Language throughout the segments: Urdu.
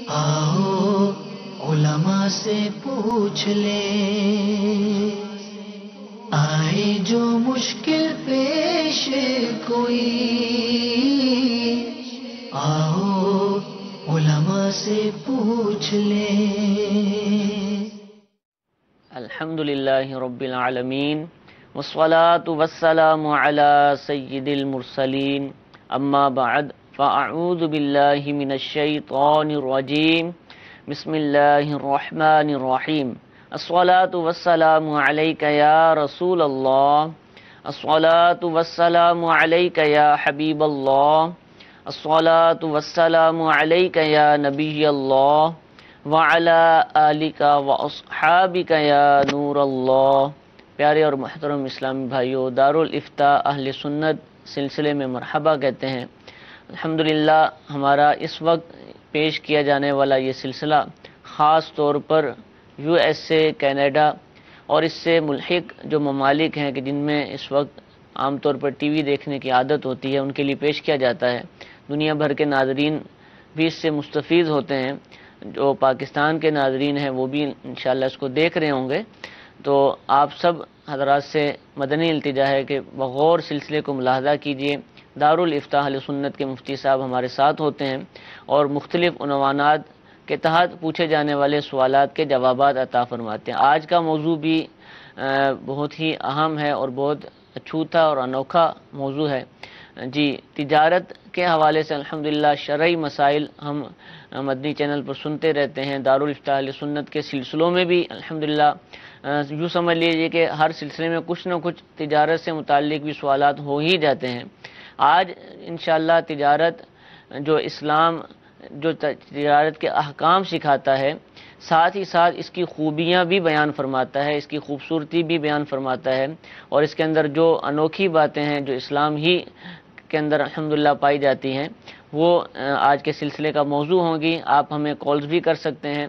آؤ علماء سے پوچھ لیں، آئے جو مشکل پیش کوئی، آؤ علماء سے پوچھ لیں۔ الحمدللہ رب العالمین والصلاة والسلام علی سید المرسلین، اما بعد فاعوذ باللہ من الشیطان الرجیم، بسم اللہ الرحمن الرحیم۔ الصلاة والسلام علیک یا رسول اللہ، الصلاة والسلام علیک یا حبیب اللہ، الصلاة والسلام علیک یا نبی اللہ، وعلی آلک واصحابک یا نور اللہ۔ پیارے اور محترم اسلامی بھائیو، دارالافتاء اہل سنت سلسلے میں مرحبا کہتے ہیں۔ الحمدللہ ہمارا اس وقت پیش کیا جانے والا یہ سلسلہ خاص طور پر یو ایس اے، کینیڈا اور اس سے ملحق جو ممالک ہیں کہ جن میں اس وقت عام طور پر ٹی وی دیکھنے کی عادت ہوتی ہے، ان کے لیے پیش کیا جاتا ہے۔ دنیا بھر کے ناظرین بھی اس سے مستفید ہوتے ہیں۔ جو پاکستان کے ناظرین ہیں وہ بھی انشاءاللہ اس کو دیکھ رہے ہوں گے۔ تو آپ سب حضرات سے مدنی التجا ہے کہ بغور سلسلے کو ملاحظہ کیجئے۔ دارالافتاء اہل سنت کے مفتی صاحب ہمارے ساتھ ہوتے ہیں اور مختلف عنوانات کے تحت پوچھے جانے والے سوالات کے جوابات عطا فرماتے ہیں۔ آج کا موضوع بھی بہت ہی اہم ہے اور بہت اچھوتا اور انوکھا موضوع ہے۔ جی، تجارت کے حوالے سے الحمدللہ شرعی مسائل ہم مدنی چینل پر سنتے رہتے ہیں۔ دارالافتاء اہل سنت کے سلسلوں میں بھی الحمدللہ یوں سمجھ لیجئے کہ ہر سلسلے میں کچھ نہ کچھ تجارت سے متعلق بھی سوالات ہو ہی جاتے ہیں۔ آج انشاءاللہ تجارت جو اسلام جو تجارت کے احکام سکھاتا ہے، ساتھ ہی ساتھ اس کی خوبیاں بھی بیان فرماتا ہے، اس کی خوبصورتی بھی بیان فرماتا ہے، اور اس کے اندر جو انوکھی باتیں ہیں جو اسلام ہی کے اندر الحمدللہ پائی جاتی ہیں، وہ آج کے سلسلے کا موضوع ہوں گی۔ آپ ہمیں کالز بھی کر سکتے ہیں،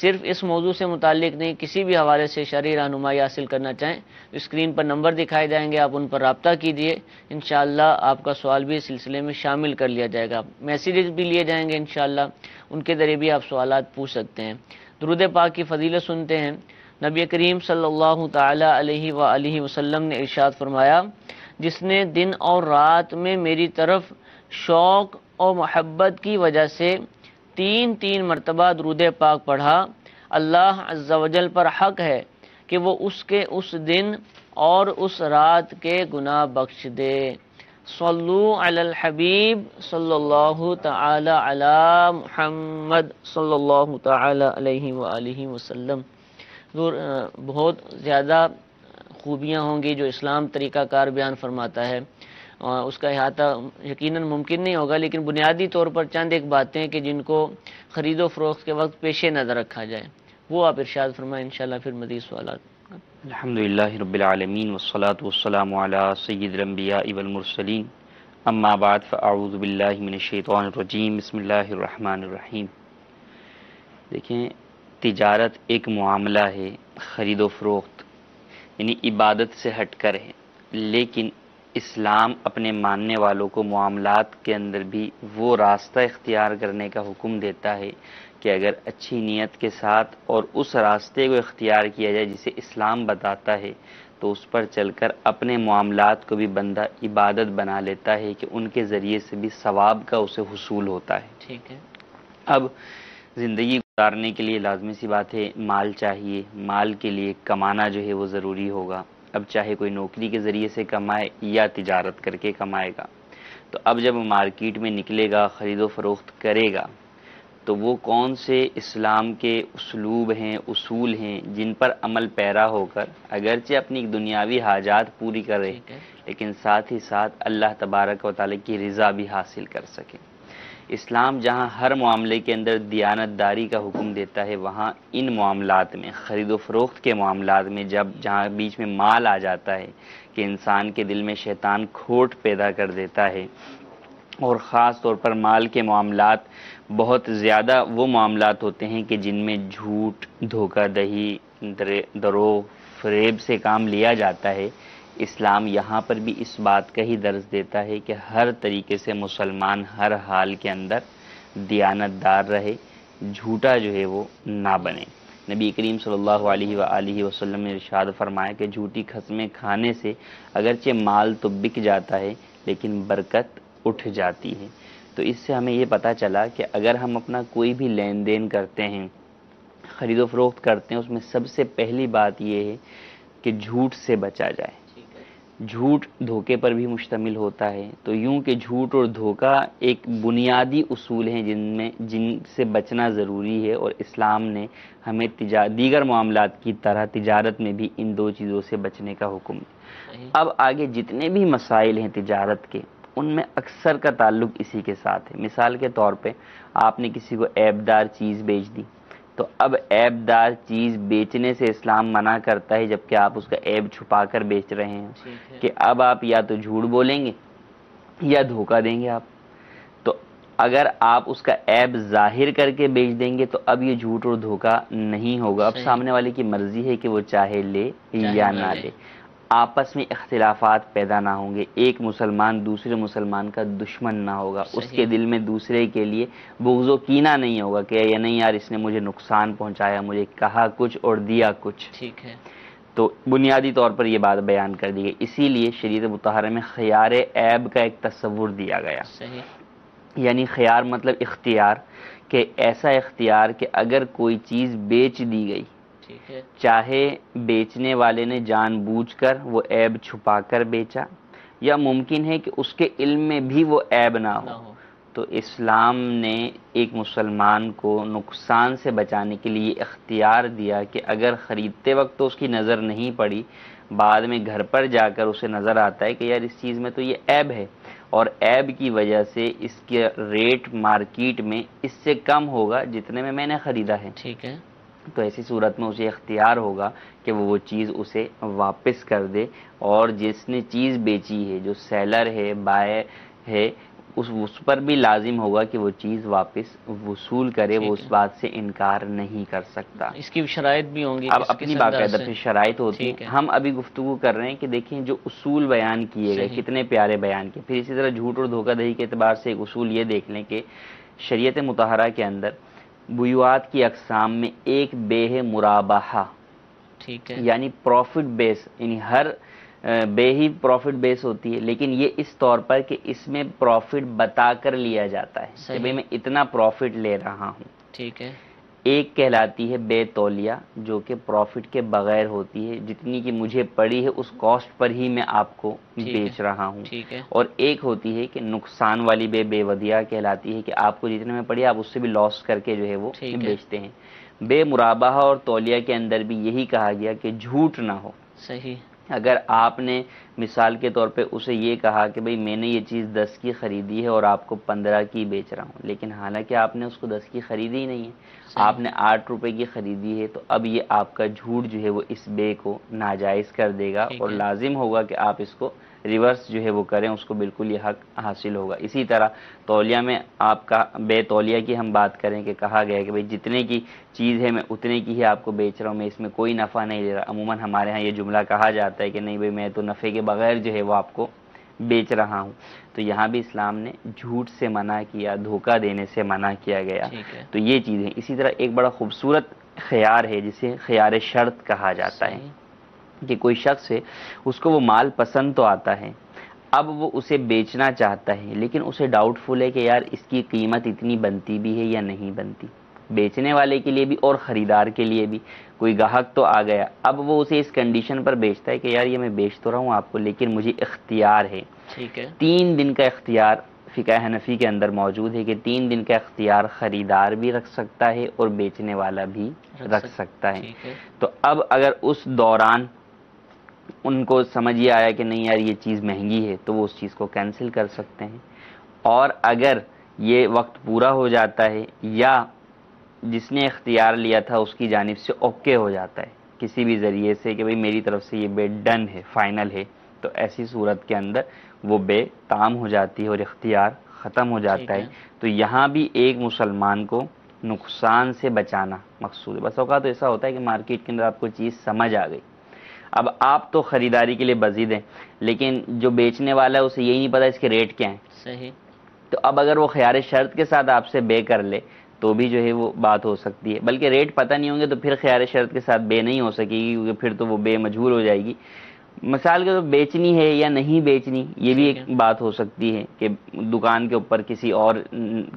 صرف اس موضوع سے متعلق نہیں، کسی بھی حوالے سے شرعی رہنمائی حاصل کرنا چاہیں تو اسکرین پر نمبر دکھائے جائیں گے، آپ ان پر رابطہ کیجئے، انشاءاللہ آپ کا سوال بھی اس سلسلے میں شامل کر لیا جائے گا۔ میسیجز بھی لیے جائیں گے انشاءاللہ، ان کے ذریعے بھی آپ سوالات پوچھ سکتے ہیں۔ درود پاک کی فضیلت سنتے ہیں۔ نبی کریم صلی اللہ تعالی علیہ وآلہ وسلم نے ارشاد فرمایا، جس نے دن اور رات میں میری طرف شوق اور محبت کی وجہ سے تین مرتبہ درود پاک پڑھا، اللہ عز و جل پر حق ہے کہ وہ اس کے اس دن اور اس رات کے گناہ بخش دے۔ صلو علی الحبیب صلی اللہ تعالی علی محمد صلی اللہ تعالی علیہ وآلہ وسلم۔ بہت زیادہ خوبیاں ہوں گی جو اسلام طریقہ کار بیان فرماتا ہے، اس کا احاطہ یقیناً ممکن نہیں ہوگا، لیکن بنیادی طور پر چند ایک باتیں کہ جن کو خرید و فروخت کے وقت پیش نظر رکھا جائے، وہ آپ ارشاد فرمائیں، انشاءاللہ پھر مزید سوالات۔ الحمدللہ رب العالمین والصلاة والسلام علی سید الانبیاء والمرسلین، اما بعد فاعوذ باللہ من الشیطان الرجیم، بسم اللہ الرحمن الرحیم۔ دیکھیں، تجارت ایک معاملہ ہے، خرید و فروخت، یعنی عبادت سے ہٹ کر ہے، لیکن اسلام اپنے ماننے والوں کو معاملات کے اندر بھی وہ راستہ اختیار کرنے کا حکم دیتا ہے کہ اگر اچھی نیت کے ساتھ اور اس راستے کو اختیار کیا جائے جسے اسلام بتاتا ہے تو اس پر چل کر اپنے معاملات کو بھی بندہ عبادت بنا لیتا ہے کہ ان کے ذریعے سے بھی ثواب کا اسے حصول ہوتا ہے۔ ٹھیک ہے۔ اب زندگی گزارنے کے لیے لازمی سی بات ہے مال چاہیے، مال کے لیے کمانا جو ہے وہ ضروری ہوگا۔ اب چاہے کوئی نوکری کے ذریعے سے کمائے یا تجارت کر کے کمائے گا، تو اب جب مارکیٹ میں نکلے گا، خرید و فروخت کرے گا، تو وہ کون سے اسلام کے اسلوب ہیں، اصول ہیں جن پر عمل پیرا ہو کر اگرچہ اپنی دنیاوی حاجات پوری کرے لیکن ساتھ ہی ساتھ اللہ تبارک و تعالی کی رضا بھی حاصل کر سکے۔ اسلام جہاں ہر معاملے کے اندر دیانت داری کا حکم دیتا ہے، وہاں ان معاملات میں، خرید و فروخت کے معاملات میں جہاں بیچ میں مال آ جاتا ہے کہ انسان کے دل میں شیطان کھوٹ پیدا کر دیتا ہے، اور خاص طور پر مال کے معاملات بہت زیادہ وہ معاملات ہوتے ہیں کہ جن میں جھوٹ، دھوکہ دہی، دروغ، فریب سے کام لیا جاتا ہے، اسلام یہاں پر بھی اس بات کا ہی درس دیتا ہے کہ ہر طریقے سے مسلمان ہر حال کے اندر دیانت دار رہے، جھوٹا جو ہے وہ نہ بنے۔ نبی کریم صلی اللہ علیہ وآلہ وسلم نے ارشاد فرمایا کہ جھوٹی قسمیں کھانے سے اگرچہ مال تو بک جاتا ہے لیکن برکت اٹھ جاتی ہے۔ تو اس سے ہمیں یہ پتہ چلا کہ اگر ہم اپنا کوئی بھی لین دین کرتے ہیں، خرید و فروخت کرتے ہیں، اس میں سب سے پہلی بات یہ ہے کہ جھوٹ سے بچا جائے۔ جھوٹ دھوکے پر بھی مشتمل ہوتا ہے، تو یوں کہ جھوٹ اور دھوکہ ایک بنیادی اصول ہیں جن سے بچنا ضروری ہے، اور اسلام نے ہمیں دیگر معاملات کی طرح تجارت میں بھی ان دو چیزوں سے بچنے کا حکم ہے۔ اب آگے جتنے بھی مسائل ہیں تجارت کے، ان میں اکثر کا تعلق اسی کے ساتھ ہے۔ مثال کے طور پہ آپ نے کسی کو عیب دار چیز بیچ دی، تو اب عیب دار چیز بیچنے سے اسلام منع کرتا ہے، جبکہ آپ اس کا عیب چھپا کر بیچ رہے ہیں، کہ اب آپ یا تو جھوٹ بولیں گے یا دھوکہ دیں گے آپ۔ تو اگر آپ اس کا عیب ظاہر کر کے بیچ دیں گے تو اب یہ جھوٹ اور دھوکہ نہیں ہوگا، اب سامنے والے کی مرضی ہے کہ وہ چاہے لے یا نہ لے۔ آپس میں اختلافات پیدا نہ ہوں گے، ایک مسلمان دوسرے مسلمان کا دشمن نہ ہوگا، اس کے دل میں دوسرے کے لیے بغض و کینہ نہیں ہوگا کہ یہ نہیں یار اس نے مجھے نقصان پہنچایا، مجھے کہا کچھ اور دیا کچھ۔ ٹھیک ہے، تو بنیادی طور پر یہ بات بیان کر دی گئی، اسی لیے شریعت مطہرہ میں خیار عیب کا ایک تصور دیا گیا۔ صحیح، یعنی خیار مطلب اختیار، کہ ایسا اختیار کہ اگر کوئی چیز بیچ دی گئی، ٹھیک ہے، چاہے بیچنے والے نے جان بوجھ کر وہ عیب چھپا کر بیچا، یا ممکن ہے کہ اس کے علم میں بھی وہ عیب نہ ہو، تو اسلام نے ایک مسلمان کو نقصان سے بچانے کے لیے اختیار دیا کہ اگر خریدتے وقت تو اس کی نظر نہیں پڑی، بعد میں گھر پر جا کر اسے نظر آتا ہے کہ یار اس چیز میں تو یہ عیب ہے، اور عیب کی وجہ سے اس کے ریٹ مارکیٹ میں اس سے کم ہوگا جتنے میں میں نے خریدا ہے، ٹھیک ہے، تو ایسی صورت میں اسے اختیار ہوگا کہ وہ چیز اسے واپس کر دے، اور جس نے چیز بیچی ہے، جو سیلر ہے، بائر ہے، اس پر بھی لازم ہوگا کہ وہ چیز واپس وصول کرے، وہ اس بات سے انکار نہیں کر سکتا۔ اس کی شرائط بھی ہوں گی، اب اپنی باقاعدہ پھر شرائط ہوتی ہیں، ہم ابھی گفتگو کر رہے ہیں کہ دیکھیں جو اصول بیان کیے گئے کتنے پیارے بیان کیے۔ پھر اسی طرح جھوٹ اور دھوکہ دہی کے اعتبار سے ایک اصول یہ دیکھ لیں کہ شریعت مطہرہ کے اندر بیوعات کی اقسام میں ایک بے ہے مرابحہ، ٹھیک ہے، یعنی پروفٹ بیس، یعنی ہر بے ہی پروفٹ بیس ہوتی ہے، لیکن یہ اس طور پر کہ اس میں پروفٹ بتا کر لیا جاتا ہے کہ بھئی میں اتنا پروفٹ لے رہا ہوں۔ ٹھیک ہے، ایک کہلاتی ہے بے تولیہ، جو کہ پروفٹ کے بغیر ہوتی ہے، جتنی کہ مجھے پڑی ہے اس کاسٹ پر ہی میں آپ کو بیچ رہا ہوں۔ ٹھیک ہے، اور ایک ہوتی ہے کہ نقصان والی بے ودیعہ کہلاتی ہے، کہ آپ کو جتنے میں پڑی آپ اس سے بھی لاس کر کے جو ہے وہ بیچتے ہیں۔ بے مرابحہ اور تولیہ کے اندر بھی یہی کہا گیا کہ جھوٹ نہ ہو۔ صحیح، اگر آپ نے مثال کے طور پہ اسے یہ کہا کہ بھئی میں نے یہ چیز 10 کی خریدی ہے اور آپ کو 15 کی بیچ رہا ہوں، لیکن حالانکہ آپ نے اس کو 10 کی خریدی ہی نہیں ہے، آپ نے 8 روپے کی خریدی ہے، تو اب یہ آپ کا جھوٹ جو ہے وہ اس بے کو ناجائز کر دے گا، اور لازم ہوگا کہ آپ اس کو ریورس جو ہے وہ کریں، اس کو بالکل یہ حق حاصل ہوگا۔ اسی طرح تولیہ میں آپ کا بے تولیہ کی ہم بات کریں کہ کہا گیا ہے کہ بھئی جتنے کی چیز ہے میں اتنے کی ہی آپ کو بیچ رہا ہوں، میں اس میں کوئی نفع نہیں لے رہا۔ عموماً ہمارے ہاں یہ جملہ کہا جاتا ہے کہ نہیں بھئی میں تو نفع کے بغیر جو ہے وہ آپ کو بیچ رہا ہوں، تو یہاں بھی اسلام نے جھوٹ سے منع کیا، دھوکہ دینے سے منع کیا گیا۔ تو یہ چیزیں، اسی طرح ایک بڑا خوبصورت خیار ہے جسے خیار شرط کہا جاتا ہے، کہ کوئی شخص ہے اس کو وہ مال پسند تو آتا ہے، اب وہ اسے بیچنا چاہتا ہے، لیکن اسے ڈاؤٹ فل ہے کہ یار اس کی قیمت اتنی بنتی بھی ہے یا نہیں بنتی، بیچنے والے کے لیے بھی اور خریدار کے لیے بھی۔ کوئی گاہک تو آ گیا، اب وہ اسے اس کنڈیشن پر بیچتا ہے کہ یار یہ میں بیچ تو رہا ہوں آپ کو، لیکن مجھے اختیار ہے، ٹھیک ہے، 3 دن کا اختیار فقہ حنفی کے اندر موجود ہے کہ 3 دن کا اختیار خریدار بھی رکھ سکتا ہے اور بیچنے والا بھی رکھ سکتا ہے۔ تو اب اگر اس دوران ان کو سمجھ یہ آیا کہ نہیں یار یہ چیز مہنگی ہے، تو وہ اس چیز کو کینسل کر سکتے ہیں، اور اگر یہ وقت پورا ہو جاتا ہے یا جس نے اختیار لیا تھا اس کی جانب سے اوکے ہو جاتا ہے کسی بھی ذریعے سے کہ بھئی میری طرف سے یہ بے ڈن ہے، فائنل ہے، تو ایسی صورت کے اندر وہ بے تام ہو جاتی ہے اور اختیار ختم ہو جاتا ہے۔ تو یہاں بھی ایک مسلمان کو نقصان سے بچانا مقصود ہے۔ بس اوقات تو ایسا ہوتا ہے کہ مارکیٹ کے اندر آپ کو چیز سمجھ آ گئی، اب آپ تو خریداری کے لیے بزید ہیں، لیکن جو بیچنے والا ہے اسے یہی نہیں پتا اس کے ریٹ کیا ہیں. صحیح. تو اب اگر وہ خیار شرط کے ساتھ آپ سے بے کر لے تو بھی جو ہے وہ بات ہو سکتی ہے، بلکہ ریٹ پتہ نہیں ہوں گے تو پھر خیار شرط کے ساتھ بے نہیں ہو سکے گی، کیونکہ پھر تو وہ بے مجہول ہو جائے گی. مثال کے طور بیچنی ہے یا نہیں بیچنی، یہ بھی ایک بات ہو سکتی ہے کہ دکان کے اوپر کسی اور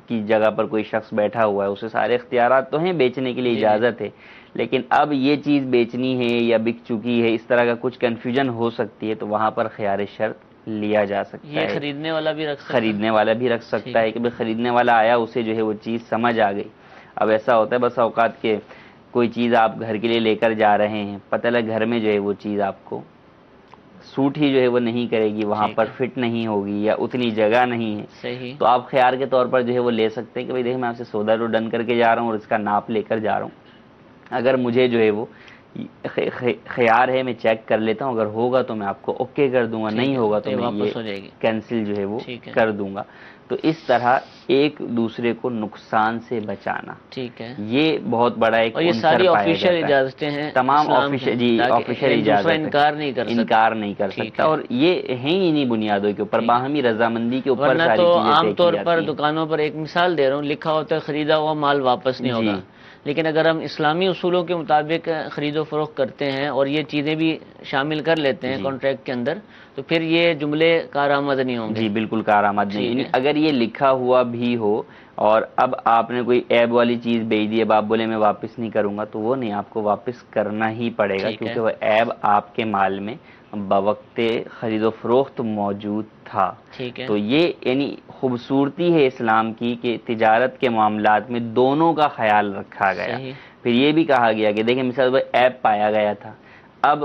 کی جگہ پر کوئی شخص بیٹھا ہوا ہے، اسے سارے اختیارات تو ہیں، بیچنے کے لیے اجازت ہے، لیکن اب یہ چیز بیچنی ہے یا بک چکی ہے، اس طرح کا کچھ کنفیوژن ہو سکتی ہے، تو وہاں پر خیار شرط لیا جا سکتا ہے. یہ خریدنے والا بھی رکھ سکتا ہے، خریدنے والا بھی رکھ سکتا ہے کہ بھئی خریدنے والا آیا، اسے جو ہے وہ چیز سمجھ آ گئی. اب ایسا ہوتا ہے بس اوقات کے کوئی چیز آپ گھر کے لیے لے کر جا رہے ہیں، پتہ لگ گھر میں جو ہے وہ چیز آپ کو سوٹ ہی جو ہے وہ نہیں کرے گی، وہاں پر فٹ نہیں ہوگی یا اتنی جگہ نہیں ہے، صحیح. تو آپ خیار کے طور پر جو ہے وہ لے سکتے ہیں کہ بھئی دیکھ میں آپ سے سودا تو ڈن کر کے جا رہا ہوں اور اس کا ناپ لے کر جا رہا ہوں، اگر مجھے جو ہے وہ خیار ہے میں چیک کر لیتا ہوں، اگر ہوگا تو میں آپ کو اوکے کر دوں گا، نہیں ہوگا تو میں یہ کینسل جو ہے وہ کر دوں گا. تو اس طرح ایک دوسرے کو نقصان سے بچانا، ٹھیک ہے، یہ بہت بڑا ایک اور یہ ساری آفیشیل اجازتیں ہیں، تمام آفیشیل اجازت انکار نہیں کر سکتا، انکار نہیں کر سکتا، اور یہ ہیں ہی نہیں بنیادوں کے اوپر، باہمی رضامندی کے اوپر ساری چیزیں عام طور پر دکانوں پر، ایک مثال دے رہا ہوں، لکھا ہوتا ہے خریدا ہوا مال واپس نہیں ہوگا، لیکن اگر ہم اسلامی اصولوں کے مطابق خرید و فروخت کرتے ہیں اور یہ چیزیں بھی شامل کر لیتے ہیں کانٹریکٹ کے اندر، تو پھر یہ جملے کارآمد نہیں ہوں گے. جی بالکل کارآمد نہیں، یعنی اگر یہ لکھا ہوا بھی ہو اور اب آپ نے کوئی عیب والی چیز بھیج دی، اب آپ بولے میں واپس نہیں کروں گا، تو وہ نہیں، آپ کو واپس کرنا ہی پڑے گا، کیونکہ وہ عیب آپ کے مال میں بوقت خرید و فروخت موجود تھا. تو یہ یعنی خوبصورتی ہے اسلام کی کہ تجارت کے معاملات میں دونوں کا خیال رکھا گیا. پھر یہ بھی کہا گیا کہ دیکھیں مثال عیب پایا گیا تھا، اب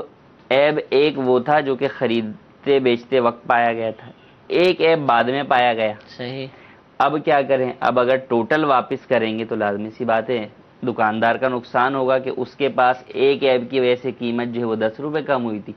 عیب ایک وہ تھا جو کہ خریدتے بیچتے وقت پایا گیا تھا، ایک عیب بعد میں پایا گیا. صحیح. اب کیا کریں؟ اب اگر ٹوٹل واپس کریں گے تو لازمی سی بات ہے دکاندار کا نقصان ہوگا کہ اس کے پاس ایک عیب کی وجہ سے قیمت جو ہے وہ 10 روپے کم ہوئی تھی،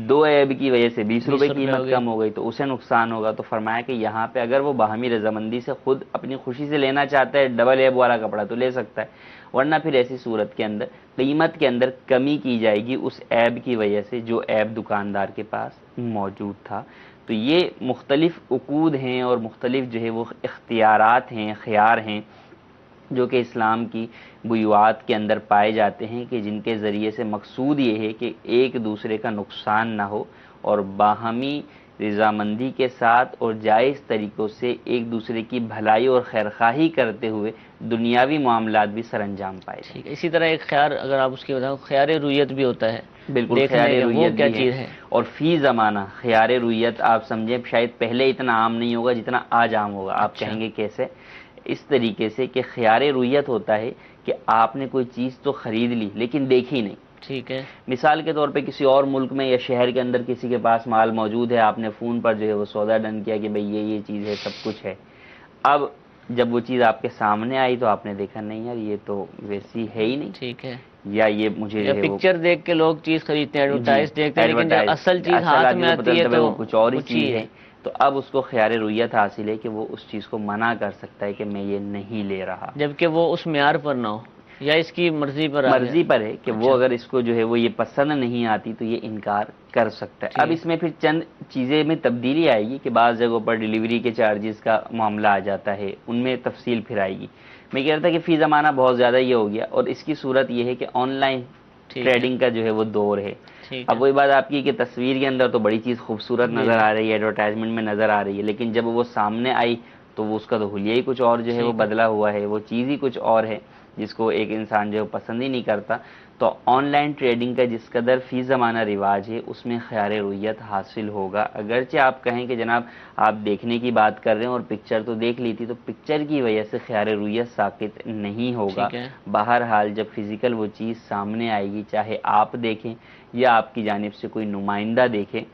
2 عیب کی وجہ سے 20 روپے قیمت کم ہو گئی، تو اسے نقصان ہوگا. تو فرمایا کہ یہاں پہ اگر وہ باہمی رضامندی سے خود اپنی خوشی سے لینا چاہتا ہے ڈبل عیب والا کپڑا تو لے سکتا ہے، ورنہ پھر ایسی صورت کے اندر قیمت کے اندر کمی کی جائے گی اس عیب کی وجہ سے جو عیب دکاندار کے پاس موجود تھا. تو یہ مختلف عقود ہیں اور مختلف جو ہے وہ اختیارات ہیں، خیار ہیں جو کہ اسلام کی بیوعات کے اندر پائے جاتے ہیں، کہ جن کے ذریعے سے مقصود یہ ہے کہ ایک دوسرے کا نقصان نہ ہو اور باہمی رضامندی کے ساتھ اور جائز طریقوں سے ایک دوسرے کی بھلائی اور خیرخواہی کرتے ہوئے دنیاوی معاملات بھی سر انجام پائے جائیں. اسی طرح ایک خیار اگر آپ اس کی بتاؤ، خیار رویت بھی ہوتا ہے. بالکل خیار رویت کیا چیز ہے، اور فی زمانہ خیار رویت آپ سمجھیں شاید پہلے اتنا عام نہیں ہوگا جتنا آج عام ہوگا. آپ کہیں گے کیسے؟ اس طریقے سے کہ خیار رویت ہوتا ہے کہ آپ نے کوئی چیز تو خرید لی لیکن دیکھی نہیں. ٹھیک ہے. مثال کے طور پہ کسی اور ملک میں یا شہر کے اندر کسی کے پاس مال موجود ہے، آپ نے فون پر جو ہے وہ سودا ڈن کیا کہ بھئی یہ چیز ہے، سب کچھ ہے. اب جب وہ چیز آپ کے سامنے آئی تو آپ نے دیکھا نہیں یار یہ تو ویسی ہے ہی نہیں. ٹھیک ہے. یا یہ مجھے پکچر دیکھ کے لوگ چیز خریدتے ہیں، ایڈورٹائز دیکھتے ہیں، لیکن جب اصل چیز ہاتھ میں آتی ہے تو کچھ اور ہی چیز ہے. تو اب اس کو خیار رویت حاصل ہے کہ وہ اس چیز کو منع کر سکتا ہے کہ میں یہ نہیں لے رہا، جبکہ وہ اس معیار پر نہ ہو یا اس کی مرضی پر ہے کہ وہ اگر اس کو جو ہے وہ یہ پسند نہیں آتی تو یہ انکار کر سکتا ہے. اب اس میں پھر چند چیزیں میں تبدیلی آئے گی کہ بعض جگہوں پر ڈیلیوری کے چارجز کا معاملہ آ جاتا ہے، ان میں تفصیل پھر آئے گی. میں کہہ رہا تھا کہ فی زمانہ بہت زیادہ یہ ہو گیا، اور اس کی صورت یہ ہے کہ آن لائن ٹریڈنگ کا جو ہے وہ دور ہے. اب وہی بات آپ کی کہ تصویر کے اندر تو بڑی چیز خوبصورت نظر آ رہی ہے، ایڈورٹائزمنٹ میں نظر آ رہی ہے، لیکن جب وہ سامنے آئی تو وہ اس کا تو حلیہ ہی کچھ اور جو ہے وہ بدلا ہوا ہے، وہ چیز ہی کچھ اور ہے جس کو ایک انسان جو ہے پسند ہی نہیں کرتا. تو آن لائن ٹریڈنگ کا جس قدر فی زمانہ رواج ہے اس میں خیار رویت حاصل ہوگا. اگرچہ آپ کہیں کہ جناب آپ دیکھنے کی بات کر رہے ہیں اور پکچر تو دیکھ لی تھی، تو پکچر کی وجہ سے خیار رویت ساقط نہیں ہوگا. بہرحال جب فزیکل وہ چیز سامنے آئے گی، چاہے آپ دیکھیں یا آپ کی جانب سے کوئی نمائندہ دیکھے،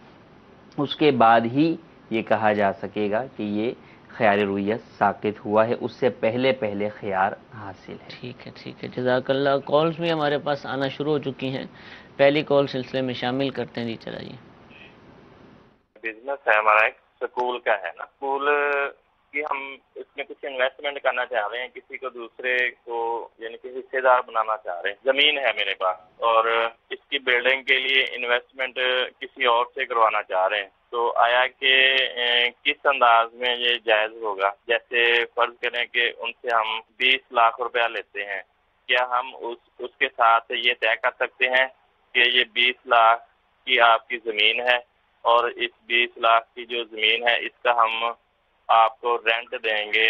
اس کے بعد ہی یہ کہا جا سکے گا کہ یہ خیار رویت ساقط ہوا ہے، اس سے پہلے خیار حاصل ہے. ٹھیک ہے. جزاک اللہ. کالز بھی ہمارے پاس آنا شروع ہو چکی ہیں، پہلی کال سلسلے میں شامل کرتے ہیں. جی چلائیے. بزنس ہے ہمارا، ایک سکول کا ہے نا، سکول کہ ہم اس میں کچھ انویسٹمنٹ کرنا چاہ رہے ہیں، کسی کو دوسرے کو یعنی کہ حصے دار بنانا چاہ رہے ہیں. زمین ہے میرے پاس اور اس کی بلڈنگ کے لیے انویسٹمنٹ کسی اور سے کروانا چاہ رہے ہیں. تو آیا کہ کس انداز میں یہ جائز ہوگا؟ جیسے فرض کریں کہ ان سے ہم 20 لاکھ روپیہ لیتے ہیں، کیا ہم اس کے ساتھ یہ طے کر سکتے ہیں کہ یہ 20 لاکھ کی آپ کی زمین ہے اور اس 20 لاکھ کی جو زمین ہے اس کا ہم آپ کو رینٹ دیں گے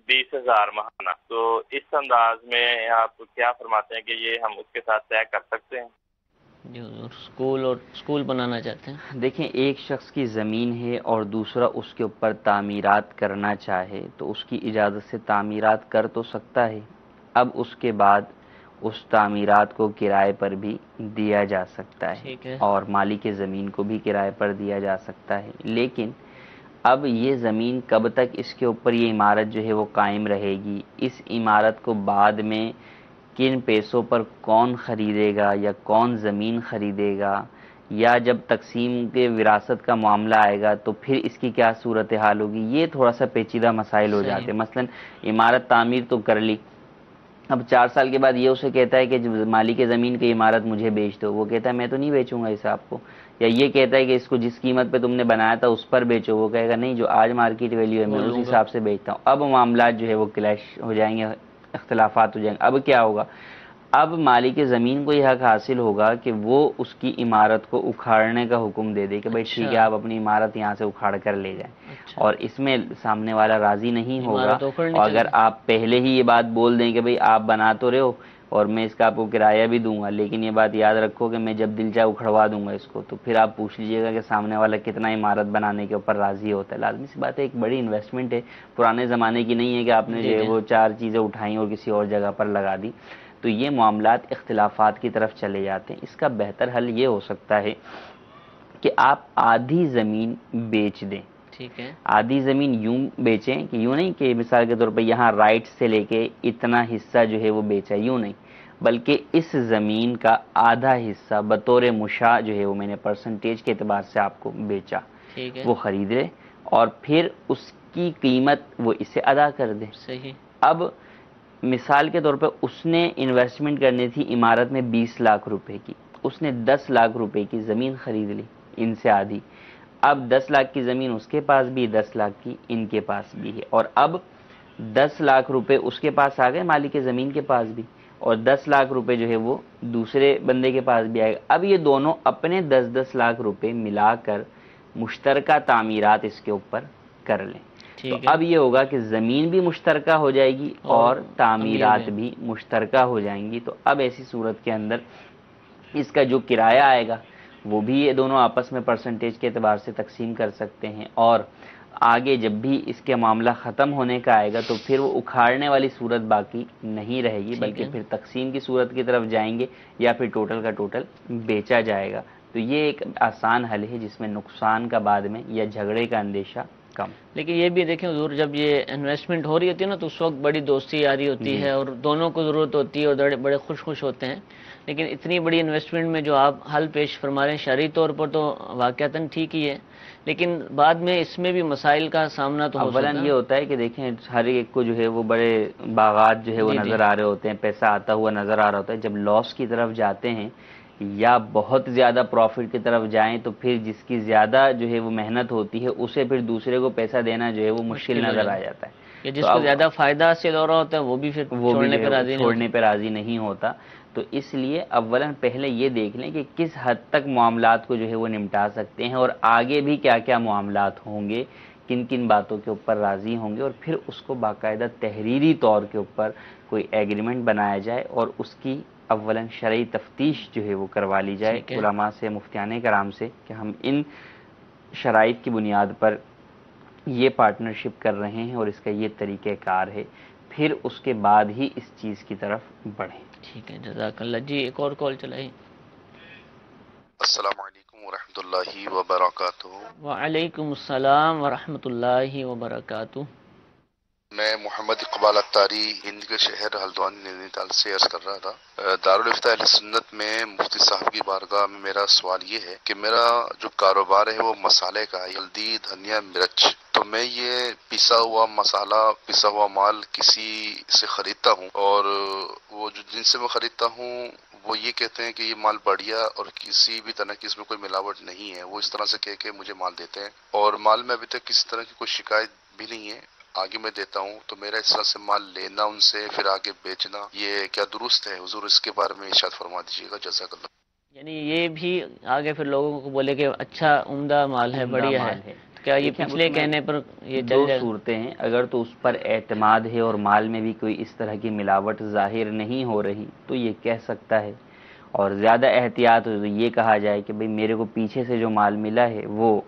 20,000 ماہانہ؟ تو اس انداز میں آپ کیا فرماتے ہیں کہ یہ ہم اس کے ساتھ طے کر سکتے ہیں؟ جی حضور، اسکول بنانا چاہتے ہیں. دیکھیں، ایک شخص کی زمین ہے اور دوسرا اس کے اوپر تعمیرات کرنا چاہے تو اس کی اجازت سے تعمیرات کر تو سکتا ہے. اب اس کے بعد اس تعمیرات کو کرائے پر بھی دیا جا سکتا ہے ٹھیک ہے. اور مالک زمین کو بھی کرائے پر دیا جا سکتا ہے. لیکن اب یہ زمین کب تک اس کے اوپر یہ عمارت جو ہے وہ قائم رہے گی، اس عمارت کو بعد میں کن پیسوں پر کون خریدے گا یا کون زمین خریدے گا، یا جب تقسیم کے وراثت کا معاملہ آئے گا تو پھر اس کی کیا صورتحال ہوگی، یہ تھوڑا سا پیچیدہ مسائل ہو جاتے ہیں. مثلا عمارت تعمیر تو کر لی، اب 4 سال کے بعد یہ اسے کہتا ہے کہ مالک زمین کی عمارت مجھے بیچ دو، وہ کہتا ہے میں تو نہیں بیچوں گا اسے آپ کو. یا یہ کہتا ہے کہ اس کو جس قیمت پہ تم نے بنایا تھا اس پر بیچو، وہ کہے گا نہیں، جو آج مارکیٹ ویلیو ہے میں اس حساب سے بیچتا ہوں. اب معاملات جو ہے وہ کلیش ہو جائیں گے، اختلافات ہو جائیں گے. اب کیا ہوگا؟ اب مالک زمین کو یہ حق حاصل ہوگا کہ وہ اس کی عمارت کو اکھاڑنے کا حکم دے دے کہ بھائی ٹھیک ہے آپ اپنی عمارت یہاں سے اکھاڑ کر لے جائیں. اور اس میں سامنے والا راضی نہیں ہوگا. اور اگر آپ پہلے ہی یہ بات بول دیں کہ بھئی آپ بنا تو رہے ہو اور میں اس کا آپ کو کرایہ بھی دوں گا، لیکن یہ بات یاد رکھو کہ میں جب دل چاہے اکھڑوا دوں گا اس کو، تو پھر آپ پوچھ لیجئے گا کہ سامنے والا کتنا عمارت بنانے کے اوپر راضی ہوتا ہے. لازمی سی بات ہے، ایک بڑی انویسٹمنٹ ہے، پرانے زمانے کی نہیں ہے کہ آپ نے جو ہے وہ 4 چیزیں اٹھائیں اور کسی اور جگہ پر لگا دی. تو یہ معاملات اختلافات کی طرف چلے جاتے ہیں. اس کا بہتر حل یہ ہو سکتا ہے کہ آپ آدھی زمین بیچ دیں. ٹھیک ہے. آدھی زمین یوں بیچیں کہ یوں نہیں کہ مثال کے طور پہ یہاں رائٹ سے لے کے اتنا حصہ جو ہے وہ بیچا، یوں نہیں، بلکہ اس زمین کا آدھا حصہ بطور مشاع جو ہے وہ میں نے پرسنٹیج کے اعتبار سے آپ کو بیچا، وہ خرید لے اور پھر اس کی قیمت وہ اسے ادا کر دے. صحیح. اب مثال کے طور پہ اس نے انویسٹمنٹ کرنی تھی عمارت میں 20 لاکھ روپے کی، اس نے 10 لاکھ روپے کی زمین خرید لی ان سے آدھی. اب 10 لاکھ کی زمین اس کے پاس بھی، 10 لاکھ کی ان کے پاس بھی ہے، اور اب 10 لاکھ روپے اس کے پاس آ گئے، مالک زمین کے پاس بھی، اور 10 لاکھ روپے جو ہے وہ دوسرے بندے کے پاس بھی آئے گا. اب یہ دونوں اپنے 10-10 لاکھ روپے ملا کر مشترکہ تعمیرات اس کے اوپر کر لیں. تو اب یہ ہوگا کہ زمین بھی مشترکہ ہو جائے گی اور تعمیرات بھی مشترکہ ہو جائیں گی. تو اب ایسی صورت کے اندر اس کا جو کرایہ آئے گا وہ بھی یہ دونوں آپس میں پرسنٹیج کے اعتبار سے تقسیم کر سکتے ہیں، اور آگے جب بھی اس کے معاملہ ختم ہونے کا آئے گا تو پھر وہ اکھاڑنے والی صورت باقی نہیں رہے گی، بلکہ پھر تقسیم کی صورت کی طرف جائیں گے یا پھر ٹوٹل کا ٹوٹل بیچا جائے گا. تو یہ ایک آسان حل ہے جس میں نقصان کا بعد میں یا جھگڑے کا اندیشہ کم. لیکن یہ بھی دیکھیں حضور، جب یہ انویسٹمنٹ ہو رہی ہوتی ہے نا تو اس وقت بڑی دوستی یاری ہوتی ہے اور دونوں کو ضرورت ہوتی ہے اور بڑے خوش ہوتے ہیں. لیکن اتنی بڑی انویسٹمنٹ میں جو آپ حل پیش فرما رہے ہیں شرعی طور پر تو واقعتاً ٹھیک ہی ہے، لیکن بعد میں اس میں بھی مسائل کا سامنا تو ہو سکتا ہے. اولاً یہ ہوتا ہے کہ دیکھیں ہر ایک کو جو ہے وہ بڑے باغات جو ہے وہ نظر آ رہے ہوتے ہیں، پیسہ آتا ہوا نظر آ رہا ہوتا ہے. جب لاس کی طرف جاتے ہیں یا بہت زیادہ پروفٹ کی طرف جائیں تو پھر جس کی زیادہ جو ہے وہ محنت ہوتی ہے اسے پھر دوسرے کو پیسہ دینا جو ہے وہ مشکل نظر آ جاتا ہے. جس کو زیادہ فائدہ حاصل ہو رہا ہوتا ہے وہ بھی پھر چھوڑنے پہ راضی نہیں ہوتا. تو اس لیے اولاً پہلے یہ دیکھ لیں کہ کس حد تک معاملات کو جو ہے وہ نمٹا سکتے ہیں اور آگے بھی کیا کیا معاملات ہوں گے، کن کن باتوں کے اوپر راضی ہوں گے، اور پھر اس کو باقاعدہ تحریری طور کے اوپر کوئی ایگریمنٹ بنایا جائے اور اس کی اولاً شرعی تفتیش جو ہے وہ کروا لی جائے علماء سے، مفتیان کرام سے، کہ ہم ان شرائط کی بنیاد پر یہ پارٹنرشپ کر رہے ہیں اور اس کا یہ طریقہ کار ہے، پھر اس کے بعد ہی اس چیز کی طرف بڑھیں. ٹھیک ہے، جزاک اللہ. جی ایک اور کال چلائیں. السلام علیکم ورحمۃ اللہ وبرکاتہ. وعلیکم السلام ورحمۃ اللہ وبرکاتہ. میں محمد اقبال اختاری ہند کے شہر ہلدوانی نینی تال سے عرض کر رہا تھا. دارالفتہ اہل سنت میں مفتی صاحب کی بارگاہ میں میرا سوال یہ ہے کہ میرا جو کاروبار ہے وہ مسالے کا ہے، ہلدی، دھنیا، مرچ. تو میں یہ پسا ہوا مسالہ، پسا ہوا مال کسی سے خریدتا ہوں، اور وہ جو جن سے میں خریدتا ہوں وہ یہ کہتے ہیں کہ یہ مال بڑھیا اور کسی بھی طرح کی اس میں کوئی ملاوٹ نہیں ہے، وہ اس طرح سے کہہ کے مجھے مال دیتے ہیں، اور مال میں ابھی تک کسی طرح کی کوئی شکایت بھی نہیں ہے، آگے میں دیتا ہوں۔ تو میرا اس طرح سے مال لینا ان سے پھر آگے بیچنا، یہ کیا درست ہے حضور؟ اس کے بارے میں ارشاد فرما دیجیے گا، جزاک اللہ۔ یعنی یہ بھی آگے پھر لوگوں کو بولے کہ اچھا عمدہ مال ہے، بڑھیا ہے، کیا یہ پچھلے کہنے پر یہ چل دو جائے؟ صورتیں ہیں، اگر تو اس پر اعتماد ہے اور مال میں بھی کوئی اس طرح کی ملاوٹ ظاہر نہیں ہو رہی تو یہ کہہ سکتا ہے، اور زیادہ احتیاط ہو تو یہ کہا جائے کہ بھئی میرے کو پیچھے سے جو مال ملا ہے وہ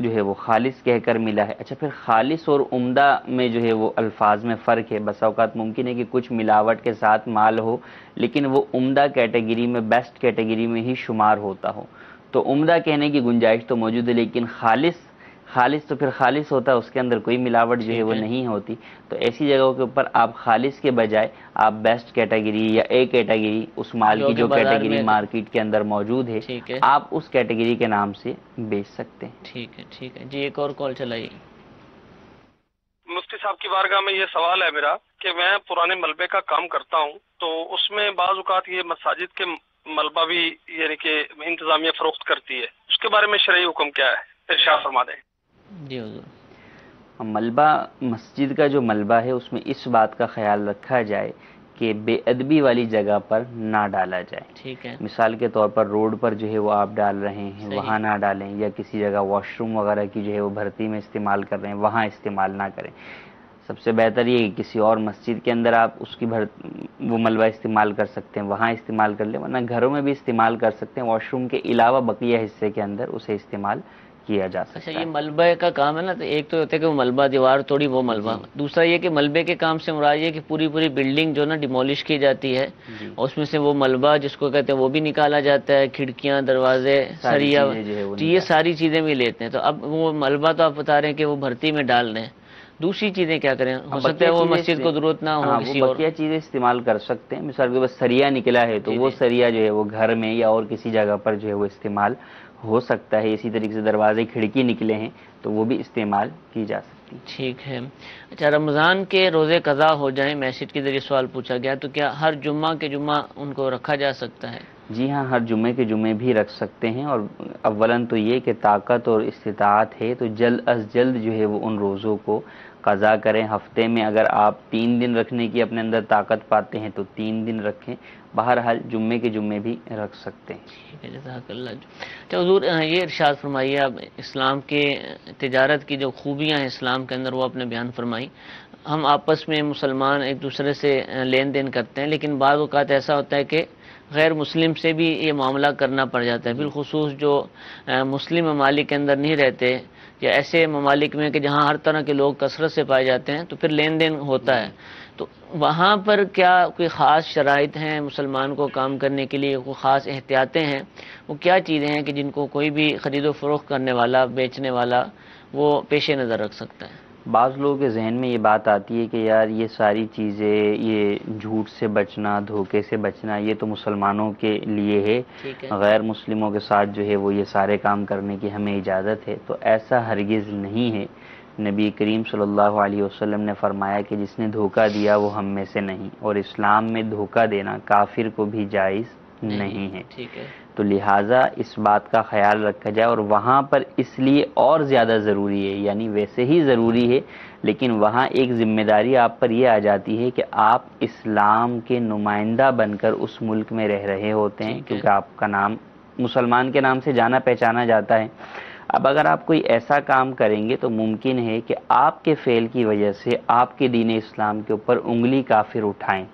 جو ہے وہ خالص کہہ کر ملا ہے۔ اچھا، پھر خالص اور عمدہ میں جو ہے وہ الفاظ میں فرق ہے، بس اوقات ممکن ہے کہ کچھ ملاوٹ کے ساتھ مال ہو لیکن وہ عمدہ کیٹیگری میں، بیسٹ کیٹیگری میں ہی شمار ہوتا ہو، تو عمدہ کہنے کی گنجائش تو موجود ہے، لیکن خالص تو پھر خالص ہوتا ہے، اس کے اندر کوئی ملاوٹ جو ہے وہ نہیں ہوتی، تو ایسی جگہوں کے اوپر آپ خالص کے بجائے آپ بیسٹ کیٹیگری یا اے کیٹیگری، اس مال کی جو کیٹیگری مارکیٹ کے اندر موجود ہے، آپ اس کیٹیگری کے نام سے بیچ سکتے ہیں۔ ٹھیک ہے جی، ایک اور کال چلائیے۔ مفتی صاحب کی بارگاہ میں یہ سوال ہے میرا کہ میں پرانے ملبے کا کام کرتا ہوں، تو اس میں بعض اوقات یہ مساجد کے ملبہ بھی یعنی کہ انتظامیہ فروخت کرتی ہے، اس کے بارے میں شرعی حکم کیا ہے؟ ارشاد فرما دیں۔ جی حضور۔ ملبہ، مسجد کا جو ملبہ ہے اس میں اس بات کا خیال رکھا جائے کہ بے ادبی والی جگہ پر نہ ڈالا جائے۔ ٹھیک ہے۔ مثال کے طور پر روڈ پر جو ہے وہ آپ ڈال رہے ہیں وہاں نہ ڈالیں، یا کسی جگہ واش روم وغیرہ کی جو ہے وہ بھرتی میں استعمال کر رہے ہیں وہاں استعمال نہ کریں۔ سب سے بہتر یہ کہ کسی اور مسجد کے اندر آپ اس کی وہ ملبہ استعمال کر سکتے ہیں، وہاں استعمال کر لیں، ورنہ گھروں میں بھی استعمال کر سکتے ہیں، واش روم کے علاوہ بقیہ حصے کے اندر اسے استعمال کیا جا سکتا ہے۔ اچھا، یہ ملبہ کا کام ہے نا، تو ایک تو ہوتا ہے کہ وہ ملبہ دیوار توڑی وہ ملبہ، دوسرا یہ کہ ملبے کے کام سے مراد یہ کہ پوری بلڈنگ جو نا ڈیمولش کی جاتی ہے، اور اس میں سے وہ ملبہ جس کو کہتے ہیں وہ بھی نکالا جاتا ہے، کھڑکیاں، دروازے، سریا، یہ ساری چیزیں بھی لیتے ہیں۔ تو اب وہ ملبہ تو آپ بتا رہے ہیں کہ وہ بھرتی میں ڈال دیں، دوسری چیزیں کیا کریں؟ ہو سکتا ہے وہ مسجد کو ضرورت نہ ہو، کسی اور بقیہ چیزیں استعمال کر سکتے ہیں۔ مثال کے بس سریا نکلا ہے تو وہ سریا جو ہے وہ گھر میں یا اور کسی جگہ پر جو ہے وہ استعمال ہو سکتا ہے۔ اسی طریقے سے دروازے، کھڑکی نکلے ہیں تو وہ بھی استعمال کی جا سکتی ہے۔ ٹھیک ہے۔ اچھا، رمضان کے روزے قضا ہو جائیں، میسج کے ذریعے سوال پوچھا گیا، تو کیا ہر جمعہ کے جمعہ ان کو رکھا جا سکتا ہے؟ جی ہاں، ہر جمعے کے جمعے بھی رکھ سکتے ہیں، اور اولاً تو یہ کہ طاقت اور استطاعت ہے تو جلد از جلد جو ہے وہ ان روزوں کو قضا کریں۔ ہفتے میں اگر آپ 3 دن رکھنے کی اپنے اندر طاقت پاتے ہیں تو 3 دن رکھیں، بہرحال جمعے کے جمعے بھی رکھ سکتے ہیں۔ ٹھیک ہے، جزاک اللہ۔ اچھا حضور، یہ ارشاد فرمائیے، اب اسلام کے تجارت کی جو خوبیاں ہیں اسلام کے اندر وہ آپ نے بیان فرمائی۔ ہم آپس میں مسلمان ایک دوسرے سے لین دین کرتے ہیں، لیکن بعض اوقات ایسا ہوتا ہے کہ غیر مسلم سے بھی یہ معاملہ کرنا پڑ جاتا ہے، بالخصوص جو مسلم ممالک کے اندر نہیں رہتے، یا ایسے ممالک میں کہ جہاں ہر طرح کے لوگ کثرت سے پائے جاتے ہیں، تو پھر لین دین ہوتا ہے۔ تو وہاں پر کیا کوئی خاص شرائط ہیں مسلمان کو کام کرنے کے لیے، کوئی خاص احتیاطیں ہیں؟ وہ کیا چیزیں ہیں کہ جن کو کوئی بھی خرید و فروخت کرنے والا، بیچنے والا وہ پیش نظر رکھ سکتا ہے؟ بعض لوگوں کے ذہن میں یہ بات آتی ہے کہ یار یہ ساری چیزیں، یہ جھوٹ سے بچنا، دھوکے سے بچنا، یہ تو مسلمانوں کے لیے ہے، غیر مسلموں کے ساتھ جو ہے وہ یہ سارے کام کرنے کی ہمیں اجازت ہے۔ تو ایسا ہرگز نہیں ہے۔ نبی کریم صلی اللہ علیہ وسلم نے فرمایا کہ جس نے دھوکہ دیا وہ ہم میں سے نہیں، اور اسلام میں دھوکہ دینا کافر کو بھی جائز نہیں ہے۔ تو لہٰذا اس بات کا خیال رکھا جائے، اور وہاں پر اس لیے اور زیادہ ضروری ہے، یعنی ویسے ہی ضروری ہے لیکن وہاں ایک ذمہ داری آپ پر یہ آ جاتی ہے کہ آپ اسلام کے نمائندہ بن کر اس ملک میں رہ رہے ہوتے ہیں، کیونکہ آپ کا نام مسلمان کے نام سے جانا پہچانا جاتا ہے۔ اب اگر آپ کوئی ایسا کام کریں گے تو ممکن ہے کہ آپ کے فعل کی وجہ سے آپ کے دین اسلام کے اوپر انگلی کافر اٹھائیں،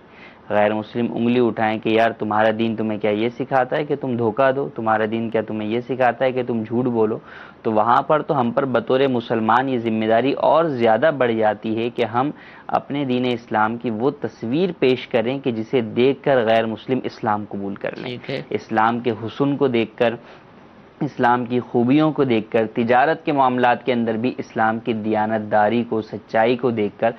غیر مسلم انگلی اٹھائیں کہ یار تمہارا دین تمہیں کیا یہ سکھاتا ہے کہ تم دھوکہ دو، تمہارا دین کیا تمہیں یہ سکھاتا ہے کہ تم جھوٹ بولو۔ تو وہاں پر تو ہم پر بطور مسلمان یہ ذمہ داری اور زیادہ بڑھ جاتی ہے کہ ہم اپنے دین اسلام کی وہ تصویر پیش کریں کہ جسے دیکھ کر غیر مسلم اسلام قبول کر لیں، اسلام کے حسن کو دیکھ کر اسلام کی خوبیوں کو دیکھ کر، تجارت کے معاملات کے اندر بھی اسلام کی دیانتداری کو، سچائی کو دیکھ کر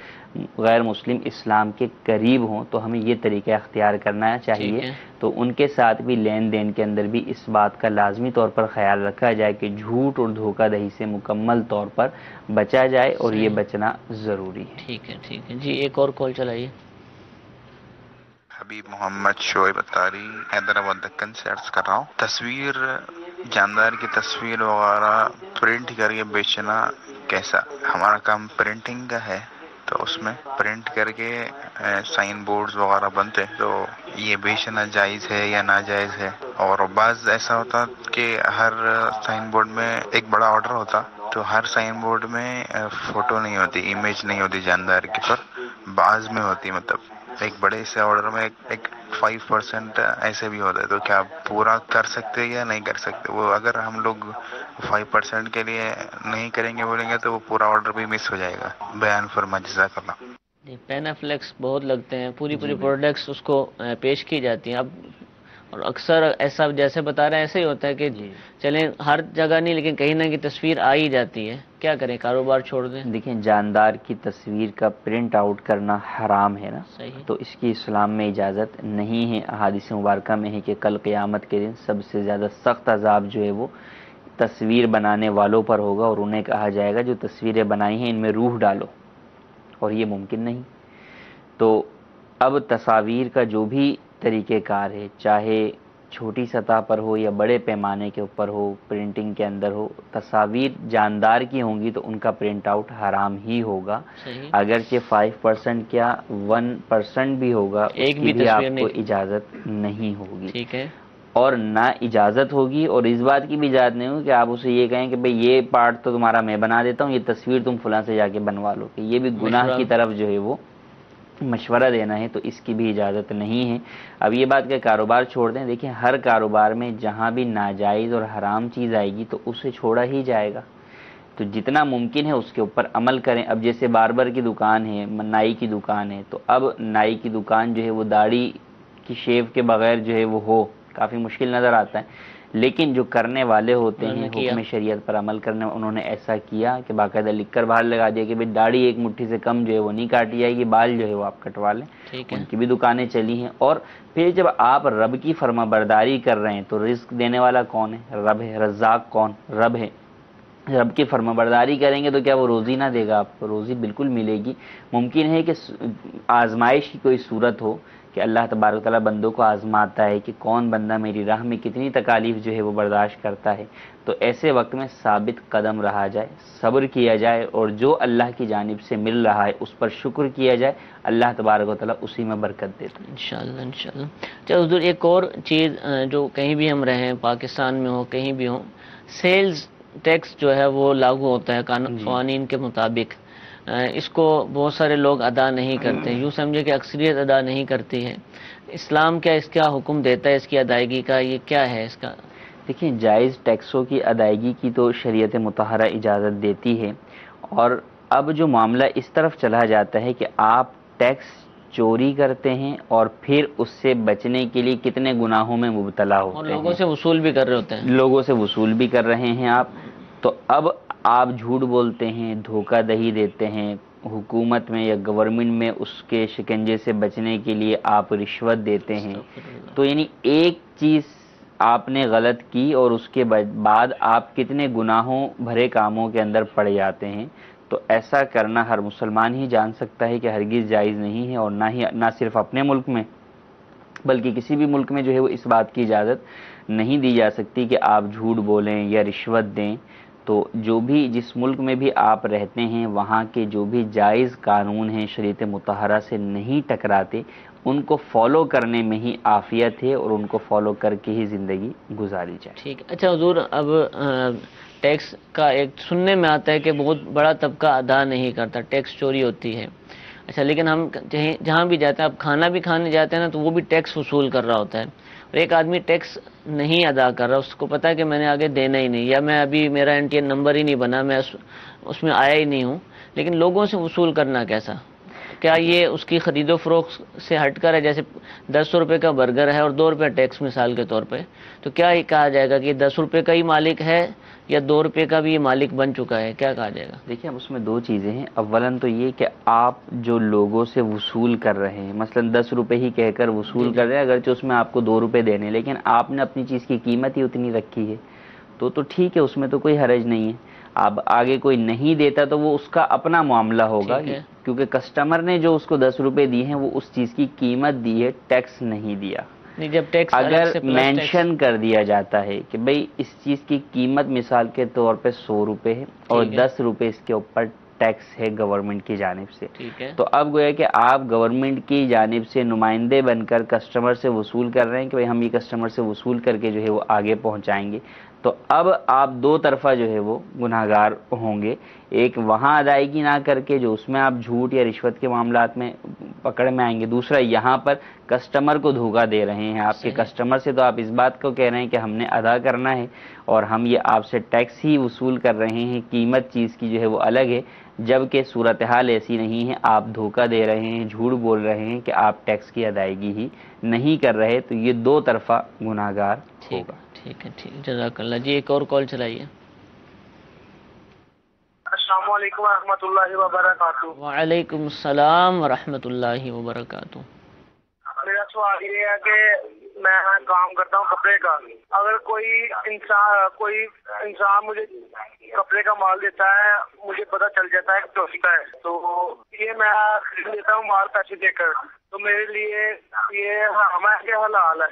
غیر مسلم اسلام کے قریب ہوں، تو ہمیں یہ طریقہ اختیار کرنا چاہیے. تو ان کے ساتھ بھی لین دین کے اندر بھی اس بات کا لازمی طور پر خیال رکھا جائے کہ جھوٹ اور دھوکہ دہی سے مکمل طور پر بچا جائے، اور یہ بچنا ضروری ہے. ٹھیک ہے جی، ایک اور کال چلائیے. حبیب محمد شعیب اتاری، حیدرآباد دکن سے عرض کر رہا ہوں. تصویر، جاندار کی تصویر وغیرہ پرنٹ کر کے بیچنا کیسا؟ ہمارا کام پرنٹنگ کا ہے، تو اس میں پرنٹ کر کے سائن بورڈز وغیرہ بنتے، تو یہ بیچنا جائز ہے یا ناجائز ہے؟ اور بعض ایسا ہوتا کہ ہر سائن بورڈ میں ایک بڑا آرڈر ہوتا، تو ہر سائن بورڈ میں فوٹو نہیں ہوتی، امیج نہیں ہوتی جاندار کی، پر بعض میں ہوتی. مطلب ایک بڑے سے آرڈر میں ایک 5% ایسے بھی ہوتا ہے، تو کیا پورا کر سکتے یا نہیں کر سکتے؟ وہ اگر ہم لوگ 5% کے لیے نہیں کریں گے بولیں گے تو وہ پورا آرڈر بھی مس ہو جائے گا. بیان فرما، جزاک اللہ. پینافلیکس بہت لگتے ہیں، پوری پروڈکٹس اس کو پیش کی جاتی ہیں. اب اور اکثر ایسا جیسے بتا رہے ہیں ایسے ہی ہوتا ہے کہ چلیں ہر جگہ نہیں لیکن کہیں نہ کہیں تصویر آ ہی جاتی ہے، کیا کریں، کاروبار چھوڑ دیں؟ دیکھیں، جاندار کی تصویر کا پرنٹ آؤٹ کرنا حرام ہے نا، تو اس کی اسلام میں اجازت نہیں ہے. احادیث مبارکہ میں ہے کہ کل قیامت کے دن سب سے زیادہ سخت عذاب جو ہے وہ تصویر بنانے والوں پر ہوگا، اور انہیں کہا جائے گا جو تصویریں بنائی ہیں ان میں روح ڈالو، اور یہ ممکن نہیں. تو اب تصاویر کا جو بھی طریقہ کار ہے، چاہے چھوٹی سطح پر ہو یا بڑے پیمانے کے اوپر ہو، پرنٹنگ کے اندر ہو، تصاویر جاندار کی ہوں گی تو ان کا پرنٹ آؤٹ حرام ہی ہوگا. اگرچہ 5% کیا 1% بھی ہوگا، اس کی بھی آپ کو اجازت نہیں ہوگی. ٹھیک ہے، اور نہ اجازت ہوگی، اور اس بات کی بھی اجازت نہیں ہوگی کہ آپ اسے یہ کہیں کہ بھئی یہ پارٹ تو تمہارا میں بنا دیتا ہوں، یہ تصویر تم فلاں سے جا کے بنوا لو، کہ یہ بھی گناہ کی طرف جو ہے وہ مشورہ دینا ہے، تو اس کی بھی اجازت نہیں ہے. اب یہ بات کہ کاروبار چھوڑ دیں، دیکھیں ہر کاروبار میں جہاں بھی ناجائز اور حرام چیز آئے گی تو اسے چھوڑا ہی جائے گا. تو جتنا ممکن ہے اس کے اوپر عمل کریں. اب جیسے باربر کی دکان ہے، نائی کی دکان ہے، تو اب نائی کی دکان جو ہے وہ داڑھی کی شیو کے بغیر جو ہے وہ ہو، کافی مشکل نظر آتا ہے. لیکن جو کرنے والے ہوتے ہیں حکم شریعت پر عمل کرنے، انہوں نے ایسا کیا کہ باقاعدہ لکھ کر باہر لگا دیا کہ بھئی داڑھی ایک مٹھی سے کم جو ہے وہ نہیں کاٹی جائے گی، بال جو ہے وہ آپ کٹوا لیں. ان کی بھی دکانیں چلی ہیں. اور پھر جب آپ رب کی فرما برداری کر رہے ہیں تو رزق دینے والا کون ہے؟ رب ہے. رزاق کون؟ رب ہے. رب کی فرما برداری کریں گے تو کیا وہ روزی نہ دے گا آپ کو؟ روزی بالکل ملے گی. ممکن ہے کہ آزمائش کی کوئی صورت ہو کہ اللہ تبارک و تعالیٰ بندوں کو آزماتا ہے کہ کون بندہ میری راہ میں کتنی تکالیف جو ہے وہ برداشت کرتا ہے. تو ایسے وقت میں ثابت قدم رہا جائے، صبر کیا جائے، اور جو اللہ کی جانب سے مل رہا ہے اس پر شکر کیا جائے. اللہ تبارک و تعالیٰ اسی میں برکت دیتا ہے انشاءاللہ. چلو حضور، ایک اور چیز جو کہیں بھی ہم رہیں، پاکستان میں ہو کہیں بھی ہو، سیلز ٹیکس جو ہے وہ لاگو ہوتا ہے قوانین کے مطابق. اس کو بہت سارے لوگ ادا نہیں کرتے، یوں سمجھے کہ اکثریت ادا نہیں کرتی ہے. اسلام کیا اس کا حکم دیتا ہے اس کی ادائیگی کا؟ یہ کیا ہے اس کا؟ دیکھیں، جائز ٹیکسوں کی ادائیگی کی تو شریعت مطہرہ اجازت دیتی ہے. اور اب جو معاملہ اس طرف چلا جاتا ہے کہ آپ ٹیکس چوری کرتے ہیں اور پھر اس سے بچنے کے لیے کتنے گناہوں میں مبتلا ہوتے ہیں، اور لوگوں سے وصول بھی کر رہے ہوتے ہیں، لوگوں سے وصول بھی کر رہے ہیں آپ. تو اب آپ جھوٹ بولتے ہیں، دھوکہ دہی دیتے ہیں، حکومت میں یا گورنمنٹ میں اس کے شکنجے سے بچنے کے لیے آپ رشوت دیتے ہیں. تو یعنی ایک چیز آپ نے غلط کی اور اس کے بعد آپ کتنے گناہوں بھرے کاموں کے اندر پڑ جاتے ہیں. تو ایسا کرنا ہر مسلمان ہی جان سکتا ہے کہ ہرگز جائز نہیں ہے، اور نہ صرف اپنے ملک میں بلکہ کسی بھی ملک میں جو ہے وہ اس بات کی اجازت نہیں دی جا سکتی کہ آپ جھوٹ بولیں یا رشوت دیں. تو جو بھی جس ملک میں بھی آپ رہتے ہیں وہاں کے جو بھی جائز قانون ہیں شریعت مطہرہ سے نہیں ٹکراتے، ان کو فالو کرنے میں ہی عافیت ہے، اور ان کو فالو کر کے ہی زندگی گزاری جائے. ٹھیک. اچھا حضور، اب ٹیکس کا ایک سننے میں آتا ہے کہ بہت بڑا طبقہ ادا نہیں کرتا، ٹیکس چوری ہوتی ہے. اچھا، لیکن ہم جہاں بھی جاتے ہیں، اب کھانا بھی کھانے جاتے ہیں نا، تو وہ بھی ٹیکس وصول کر رہا ہوتا ہے. اور ایک آدمی ٹیکس نہیں ادا کر رہا، اس کو پتا ہے کہ میں نے آگے دینا ہی نہیں، یا میں ابھی میرا NTN نمبر ہی نہیں بنا، میں اس میں آیا ہی نہیں ہوں، لیکن لوگوں سے وصول کرنا کیسا؟ کیا یہ اس کی خرید و فروخت سے ہٹ کر ہے؟ جیسے 10 روپے کا برگر ہے اور 2 روپے ٹیکس مثال کے طور پہ، تو کیا یہ کہا جائے گا کہ 10 روپے کا ہی مالک ہے یا 2 روپے کا بھی یہ مالک بن چکا ہے؟ کیا کہا جائے گا؟ دیکھیں اب اس میں دو چیزیں ہیں. اولاً تو یہ کہ آپ جو لوگوں سے وصول کر رہے ہیں، مثلا 10 روپے ہی کہہ کر وصول کر رہے ہیں، اگرچہ اس میں آپ کو 2 روپے دینے، لیکن آپ نے اپنی چیز کی قیمت ہی اتنی رکھی ہے تو ٹھیک ہے، اس میں تو کوئی حرج نہیں ہے. اب آگے کوئی نہیں دیتا تو وہ اس کا اپنا معاملہ ہوگا، کیونکہ کسٹمر نے جو اس کو 10 روپے دی ہیں وہ اس چیز کی قیمت دی ہے، ٹیکس نہیں دیا. جب ٹیکس اگر مینشن کر دیا جاتا ہے کہ بھئی اس چیز کی قیمت مثال کے طور پہ 100 روپے ہے اور 10 روپے اس کے اوپر ٹیکس ہے گورنمنٹ کی جانب سے، تو اب گویا کہ آپ گورنمنٹ کی جانب سے نمائندے بن کر کسٹمر سے وصول کر رہے ہیں کہ بھئی ہم یہ کسٹمر سے وصول کر کے جو ہے وہ آگے پہنچائیں گے. تو اب آپ دو طرفہ جو ہے وہ گناہگار ہوں گے. ایک وہاں ادائیگی نہ کر کے جو اس میں آپ جھوٹ یا رشوت کے معاملات میں پکڑ میں آئیں گے. دوسرا یہاں پر کسٹمر کو دھوکہ دے رہے ہیں. آپ کے کسٹمر سے تو آپ اس بات کو کہہ رہے ہیں کہ ہم نے ادا کرنا ہے اور ہم یہ آپ سے ٹیکس ہی وصول کر رہے ہیں، قیمت چیز کی جو ہے وہ الگ ہے، جبکہ صورتحال ایسی نہیں ہے. آپ دھوکہ دے رہے ہیں، جھوٹ بول رہے ہیں کہ آپ ٹیکس کی ادائیگی ہی نہیں کر رہے. تو یہ دو طرفہ گناہگار ہوگا. ٹھیک ہے، جزاک اللہ. جی ایک اور کال چلائیے. السلام علیکم ورحمۃ اللہ وبرکاتہ. وعلیکم السلام ورحمۃ اللہ وبرکاتہ. میرا سوال یہ ہے کہ میں کام کرتا ہوں کپڑے کا. اگر کوئی انسان مجھے کپڑے کا مال دیتا ہے، مجھے پتہ چل جاتا ہے کہ چوری کا ہے، تو یہ میں خرید لیتا ہوں مال پیسے دے کر، تو میرے لیے یہ حرام ہے کہ حلال ہے؟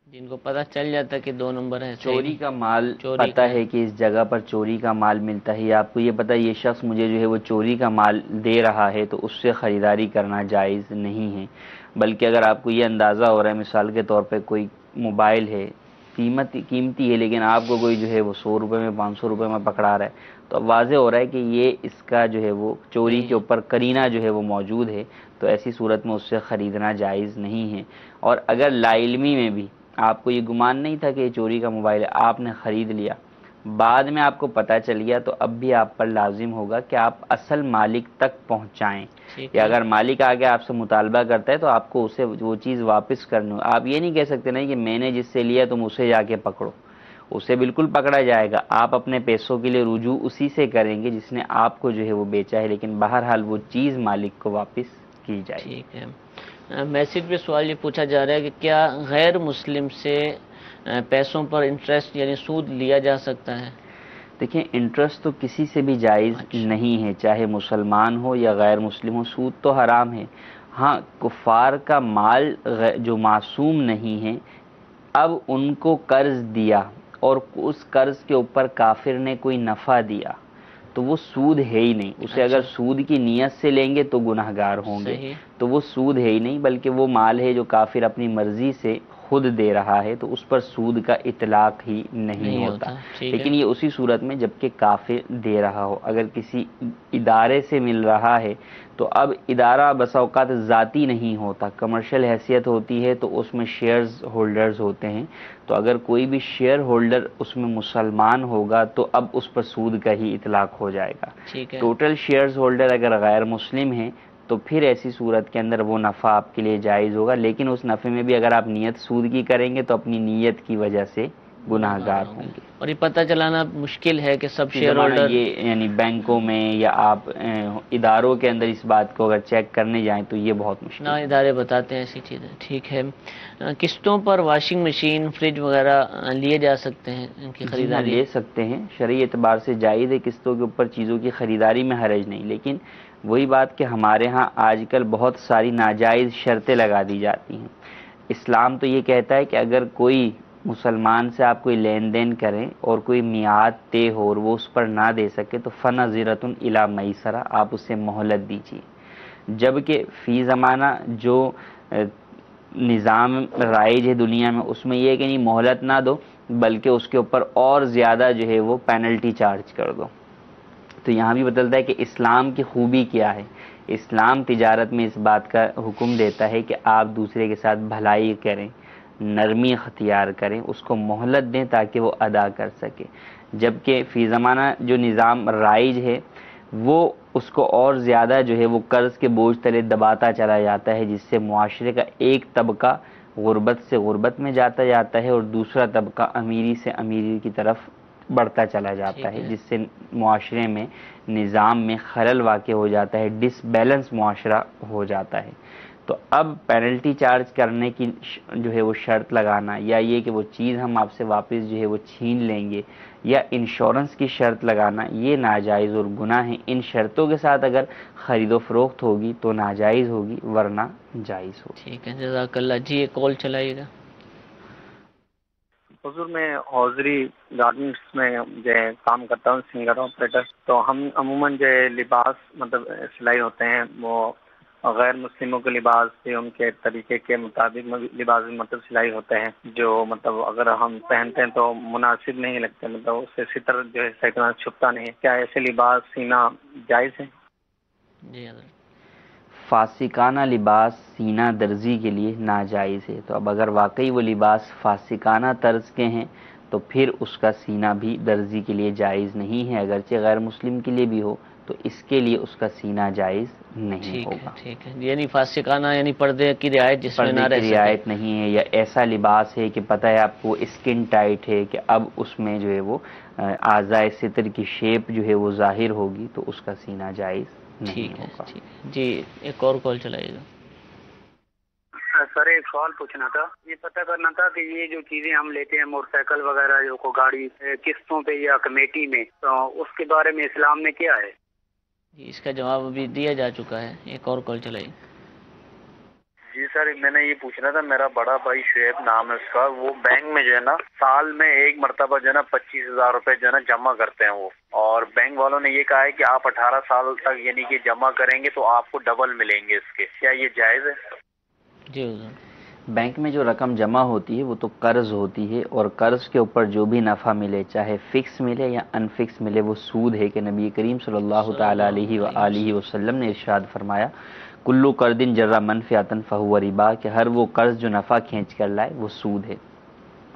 جن کو پتہ چل جاتا ہے کہ 2 نمبر ہے، چوری کا مال پتہ ہے کہ اس جگہ پر چوری کا مال ملتا ہے، آپ کو یہ پتہ یہ شخص مجھے جو ہے وہ چوری کا مال دے رہا ہے، تو اس سے خریداری کرنا جائز نہیں ہے. بلکہ اگر آپ کو یہ اندازہ ہو رہا ہے مثال کے طور پہ کوئی موبائل ہے، قیمتی ہے، لیکن آپ کو کوئی جو ہے وہ 100 روپے میں 500 روپے میں پکڑا رہا ہے، تو اب واضح ہو رہا ہے کہ یہ اس کا جو ہے وہ چوری کے اوپر قرینہ جو ہے وہ موجود ہے. تو ایسی صورت میں اس سے خریدنا جائز نہیں ہے. اور اگر لا علمی میں بھی آپ کو یہ گمان نہیں تھا کہ یہ چوری کا موبائل ہے، آپ نے خرید لیا، بعد میں آپ کو پتہ چل گیا، تو اب بھی آپ پر لازم ہوگا کہ آپ اصل مالک تک پہنچائیں. یا اگر مالک آگے آپ سے مطالبہ کرتا ہے تو آپ کو اسے وہ چیز واپس کرنی ہو. آپ یہ نہیں کہہ سکتے نہیں کہ میں نے جس سے لیا تم اسے جا کے پکڑو. اسے بالکل پکڑا جائے گا. آپ اپنے پیسوں کے لیے رجوع اسی سے کریں گے جس نے آپ کو جو ہے وہ بیچا ہے، لیکن بہرحال وہ چیز مالک کو واپس کی جائے. ٹھیک ہے. میسج پہ سوال یہ پوچھا جا رہا ہے کہ کیا غیر مسلم سے پیسوں پر انٹرسٹ یعنی سود لیا جا سکتا ہے؟ دیکھیں انٹرسٹ تو کسی سے بھی جائز نہیں ہے، چاہے مسلمان ہو یا غیر مسلم ہو. سود تو حرام ہے. ہاں کفار کا مال جو معصوم نہیں ہے، اب ان کو قرض دیا اور اس قرض کے اوپر کافر نے کوئی نفع دیا تو وہ سود ہے ہی نہیں. اسے اگر سود کی نیت سے لیں گے تو گناہگار ہوں گے. تو وہ سود ہے ہی نہیں، بلکہ وہ مال ہے جو کافر اپنی مرضی سے خود دے رہا ہے، تو اس پر سود کا اطلاق ہی نہیں ہوتا. لیکن یہ اسی صورت میں جبکہ کافر دے رہا ہو. اگر کسی ادارے سے مل رہا ہے تو اب ادارہ بسا اوقات ذاتی نہیں ہوتا، کمرشل حیثیت ہوتی ہے، تو اس میں شیئرز ہولڈرز ہوتے ہیں. تو اگر کوئی بھی شیئر ہولڈر اس میں مسلمان ہوگا تو اب اس پر سود کا ہی اطلاق ہو جائے گا. ٹوٹل شیئرز ہولڈر اگر غیر مسلم ہیں تو پھر ایسی صورت کے اندر وہ نفع آپ کے لیے جائز ہوگا، لیکن اس نفع میں بھی اگر آپ نیت سود کی کریں گے تو اپنی نیت کی وجہ سے گناہگار ہوں گے. اور یہ پتہ چلانا مشکل ہے کہ سب شیئر ہولڈر یہ یعنی بینکوں میں یا آپ اداروں کے اندر اس بات کو اگر چیک کرنے جائیں تو یہ بہت مشکل ہے. ادارے بتاتے ہیں ایسی چیزیں. ٹھیک ہے. قسطوں پر واشنگ مشین، فریج وغیرہ لیے جا سکتے ہیں؟ ان کی خریداری لے سکتے ہیں، شرعی اعتبار سے جائز ہے. قسطوں کے اوپر چیزوں کی خریداری میں حرج نہیں. لیکن وہی بات کہ ہمارے ہاں آج کل بہت ساری ناجائز شرطیں لگا دی جاتی ہیں. اسلام تو یہ کہتا ہے کہ اگر کوئی مسلمان سے آپ کوئی لین دین کریں اور کوئی میعاد طے ہو اور وہ اس پر نہ دے سکے تو فنظرۃ الی میسرہ، آپ اسے مہلت دیجیے. جبکہ فی زمانہ جو نظام رائج ہے دنیا میں اس میں یہ ہے کہ نہیں مہلت نہ دو بلکہ اس کے اوپر اور زیادہ جو ہے وہ پینلٹی چارج کر دو. تو یہاں بھی بدلتا ہے کہ اسلام کی خوبی کیا ہے. اسلام تجارت میں اس بات کا حکم دیتا ہے کہ آپ دوسرے کے ساتھ بھلائی کریں، نرمی اختیار کریں، اس کو مہلت دیں تاکہ وہ ادا کر سکے. جبکہ فی زمانہ جو نظام رائج ہے وہ اس کو اور زیادہ جو ہے وہ قرض کے بوجھ تلے دباتا چلا جاتا ہے، جس سے معاشرے کا ایک طبقہ غربت سے غربت میں جاتا ہے اور دوسرا طبقہ امیری سے امیری کی طرف بڑھتا چلا جاتا ہے، جس سے معاشرے میں نظام میں خلل واقع ہو جاتا ہے، ڈس بیلنس معاشرہ ہو جاتا ہے۔ تو اب پینلٹی چارج کرنے کی جو ہے وہ شرط لگانا، یا یہ کہ وہ چیز ہم آپ سے واپس جو ہے وہ چھین لیں گے، یا انشورنس کی شرط لگانا، یہ ناجائز اور گناہ ہے۔ ان شرطوں کے ساتھ اگر خرید و فروخت ہوگی تو ناجائز ہوگی، ورنہ جائز ہوگی۔ ٹھیک ہے، جزاک اللہ جی۔ ایک کال چلائیے گا۔ حضور میں حوضری گارمنٹس میں جو ہے کام کرتا ہوں، سنگر آپریٹر۔ تو ہم عموماً جو ہے لباس مطلب سلائی ہوتے ہیں، وہ غیر مسلموں کے لباس بھی ان کے طریقے کے مطابق لباس مطلب سلائی ہوتے ہیں، جو مطلب اگر ہم پہنتے ہیں تو مناسب نہیں لگتے، مطلب اس سے ستر جو ہے صحیح طرح چھپتا نہیں ہے۔ کیا ایسے لباس سینا جائز ہے؟ جی حضرت۔ فاسقانہ لباس سینا درزی کے لیے ناجائز ہے۔ تو اب اگر واقعی وہ لباس فاسقانہ طرز کے ہیں تو پھر اس کا سینا بھی درزی کے لیے جائز نہیں ہے، اگرچہ غیر مسلم کے لیے بھی ہو تو اس کے لیے اس کا سینا جائز نہیں ہوگا۔ ٹھیک ہے، یعنی فاسقانہ یعنی پردے کی رعایت جس میں نہ پردے رہ کی سکے۔ رعایت نہیں ہے، یا ایسا لباس ہے کہ پتہ ہے آپ کو اسکن ٹائٹ ہے کہ اب اس میں جو ہے وہ اعضائے ستر کی شیپ جو ہے وہ ظاہر ہوگی تو اس کا سینا جائز نہیں ہوگا۔ ٹھیک ہے جی۔ ایک اور کال چلائیے گا۔ سر ایک سوال پوچھنا تھا، یہ پتہ کرنا تھا کہ یہ جو چیزیں ہم لیتے ہیں موٹر سائیکل وغیرہ جو کو گاڑی قسطوں پہ یا کمیٹی میں، تو اس کے بارے میں اسلام میں کیا ہے؟ جی اس کا جواب ابھی دیا جا چکا ہے۔ ایک اور کال چلائیے۔ جی سر، میں نے یہ پوچھنا تھا، میرا بڑا بھائی شعیب نام ہے اس کا، وہ بینک میں جو ہے نا سال میں ایک مرتبہ جو ہے نا 25,000 روپے جو ہے نا جمع کرتے ہیں وہ، اور بینک والوں نے یہ کہا ہے کہ آپ 18 سال تک یعنی کہ جمع کریں گے تو آپ کو ڈبل ملیں گے اس کے، کیا یہ جائز ہے؟ جی حضور۔ بینک میں جو رقم جمع ہوتی ہے وہ تو قرض ہوتی ہے، اور قرض کے اوپر جو بھی نفع ملے چاہے فکس ملے یا ان فکس ملے وہ سود ہے، کہ نبی کریم صلی اللہ تعالی علیہ وآلہ وسلم نے ارشاد فرمایا کلو قرض جر منفعۃ فہو ربا، کہ ہر وہ قرض جو نفع کھینچ کر لائے وہ سود ہے۔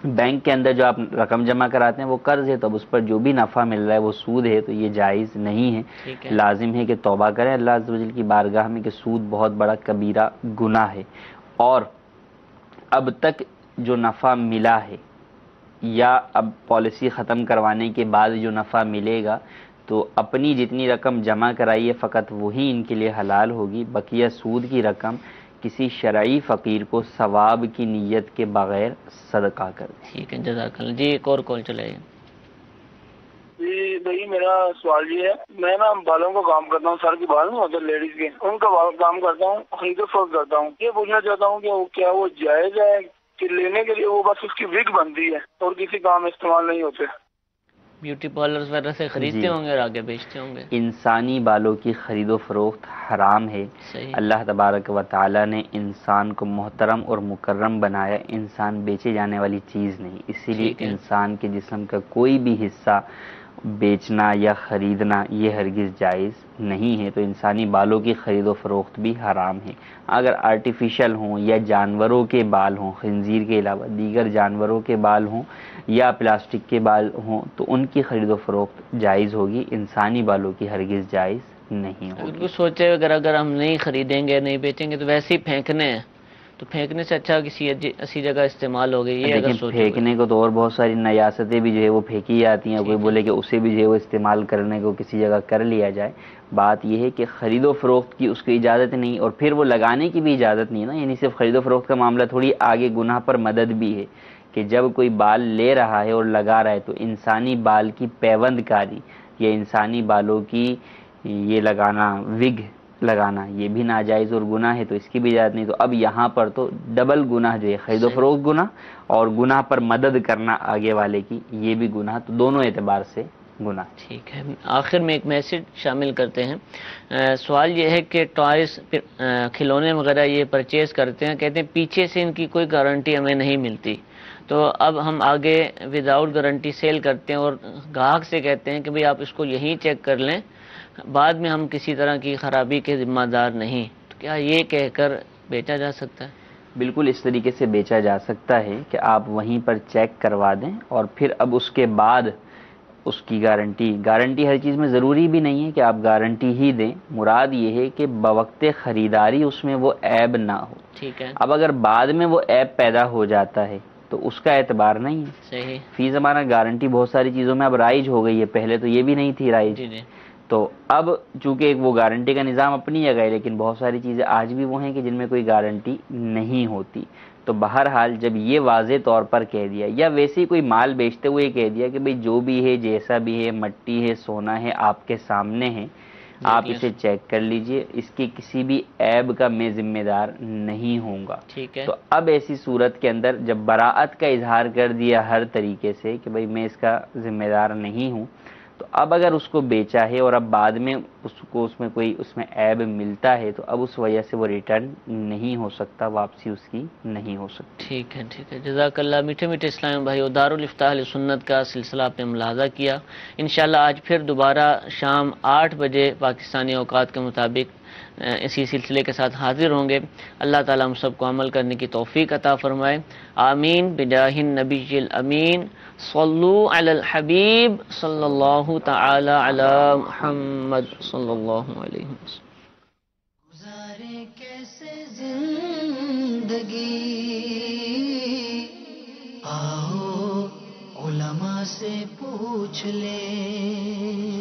بینک کے اندر جو آپ رقم جمع کراتے ہیں وہ قرض ہے، تو اب اس پر جو بھی نفع مل رہا ہے وہ سود ہے، تو یہ جائز نہیں ہے۔ لازم ہے کہ توبہ کریں اللہ عز و جل کی بارگاہ میں کہ سود بہت بڑا کبیرہ گناہ ہے، اور اب تک جو نفع ملا ہے یا اب پالیسی ختم کروانے کے بعد جو نفع ملے گا تو اپنی جتنی رقم جمع کرائیے فقط وہی ان کے لیے حلال ہوگی، بقیہ سود کی رقم کسی شرعی فقیر کو ثواب کی نیت کے بغیر صدقہ کر دیں۔ ٹھیک ہے، جزاک اللہ جی۔ ایک اور کال چلائیے۔ جی بھائی میرا سوال یہ ہے، میں نا بالوں کا کام کرتا ہوں، سر کے بال نہیں ہوتے لیڈیز کے، ان کا کام کرتا ہوں، خرید و فروخت کرتا ہوں۔ یہ پوچھنا چاہتا ہوں کہ کیا وہ جائز ہے کہ لینے کے لیے وہ بس اس کی وگ بنتی ہے اور کسی کام استعمال نہیں ہوتے؟ بیوٹی پارلرز وغیرہ سے خریدتے ہوں گے اور آگے بیچتے ہوں گے۔ انسانی بالوں کی خرید و فروخت حرام ہے۔ اللہ تبارک و تعالی نے انسان کو محترم اور مکرم بنایا، انسان بیچے جانے والی چیز نہیں، اسی لیے انسان کے جسم کا کوئی بھی حصہ بیچنا یا خریدنا یہ ہرگز جائز نہیں ہے۔ تو انسانی بالوں کی خرید و فروخت بھی حرام ہے۔ اگر آرٹیفیشل ہوں یا جانوروں کے بال ہوں، خنزیر کے علاوہ دیگر جانوروں کے بال ہوں یا پلاسٹک کے بال ہوں تو ان کی خرید و فروخت جائز ہوگی، انسانی بالوں کی ہرگز جائز نہیں ہوگی۔ اگر کچھ سوچے اگر ہم نہیں خریدیں گے نہیں بیچیں گے تو ویسے ہی پھینکنے ہیں، تو پھینکنے سے اچھا کسی اسی جگہ استعمال ہو گئی۔ یہ اگر لیکن پھینکنے کو تو اور بہت ساری نیاستیں بھی جو ہے وہ پھینکی جاتی ہیں، کوئی بولے کہ اسے بھی جو ہے وہ استعمال کرنے کو کسی جگہ کر لیا جائے۔ بات یہ ہے کہ خرید و فروخت کی اس کو اجازت نہیں، اور پھر وہ لگانے کی بھی اجازت نہیں نا، یعنی صرف خرید و فروخت کا معاملہ تھوڑی، آگے گناہ پر مدد بھی ہے کہ جب کوئی بال لے رہا ہے اور لگا رہا ہے تو انسانی بال کی پیوند کاری یا انسانی بالوں کی یہ لگانا، وگ لگانا، یہ بھی ناجائز اور گناہ ہے، تو اس کی بھی اجازت نہیں۔ تو اب یہاں پر تو ڈبل گناہ جو ہے، خرید و فروخت گناہ اور گناہ پر مدد کرنا آگے والے کی، یہ بھی گناہ، تو دونوں اعتبار سے گناہ۔ ٹھیک ہے، آخر میں ایک میسج شامل کرتے ہیں۔ سوال یہ ہے کہ ٹوائز کھلونے وغیرہ یہ پرچیز کرتے ہیں، کہتے ہیں پیچھے سے ان کی کوئی گارنٹی ہمیں نہیں ملتی، تو اب ہم آگے وداؤٹ گارنٹی سیل کرتے ہیں اور گاہک سے کہتے ہیں کہ بھئی آپ اس کو یہیں چیک کر لیں، بعد میں ہم کسی طرح کی خرابی کے ذمہ دار نہیں، تو کیا یہ کہہ کر بیچا جا سکتا ہے؟ بالکل اس طریقے سے بیچا جا سکتا ہے کہ آپ وہیں پر چیک کروا دیں اور پھر اب اس کے بعد اس کی گارنٹی ہر چیز میں ضروری بھی نہیں ہے کہ آپ گارنٹی ہی دیں، مراد یہ ہے کہ بوقت خریداری اس میں وہ عیب نہ ہو. ٹھیک ہے. اب اگر بعد میں وہ عیب پیدا ہو جاتا ہے تو اس کا اعتبار نہیں ہے. صحیح. فی زمانہ گارنٹی بہت ساری چیزوں میں اب رائج ہو گئی ہے، پہلے تو یہ بھی نہیں تھی رائج. جی جی. تو اب چونکہ وہ گارنٹی کا نظام اپنی جگہ ہے، لیکن بہت ساری چیزیں آج بھی وہ ہیں کہ جن میں کوئی گارنٹی نہیں ہوتی. تو بہرحال جب یہ واضح طور پر کہہ دیا، یا ویسے ہی کوئی مال بیچتے ہوئے کہہ دیا کہ بھئی جو بھی ہے، جیسا بھی ہے، مٹی ہے، سونا ہے، آپ کے سامنے ہے، آپ اسے چیک کر لیجئے، اس کی کسی بھی عیب کا میں ذمہ دار نہیں ہوں گا. ٹھیک ہے. تو اب ایسی صورت کے اندر جب براءت کا اظہار کر دیا ہر طریقے سے کہ بھئی میں اس کا ذمہ دار نہیں ہوں، تو اب اگر اس کو بیچا ہے اور اب بعد میں اس کو اس میں عیب ملتا ہے تو اب اس وجہ سے وہ ریٹرن نہیں ہو سکتا، واپسی اس کی نہیں ہو سکتی. ٹھیک ہے. ٹھیک ہے. جزاک اللہ. میٹھے میٹھے اسلام بھائی، دارالفتاح اہل سنت کا سلسلہ آپ نے ملاحظہ کیا. انشاءاللہ آج پھر دوبارہ شام 8 بجے پاکستانی اوقات کے مطابق اسی سلسلے کے ساتھ حاضر ہوں گے. اللہ تعالیٰ ہم سب کو عمل کرنے کی توفیق عطا فرمائے. آمین بجاہ النبی الامین. صلو علی الحبیب صلی اللہ تعالی علی محمد صلی اللہ علیہ وسلم. گزارے کیسے زندگی، آؤ علماء سے پوچھ لیں.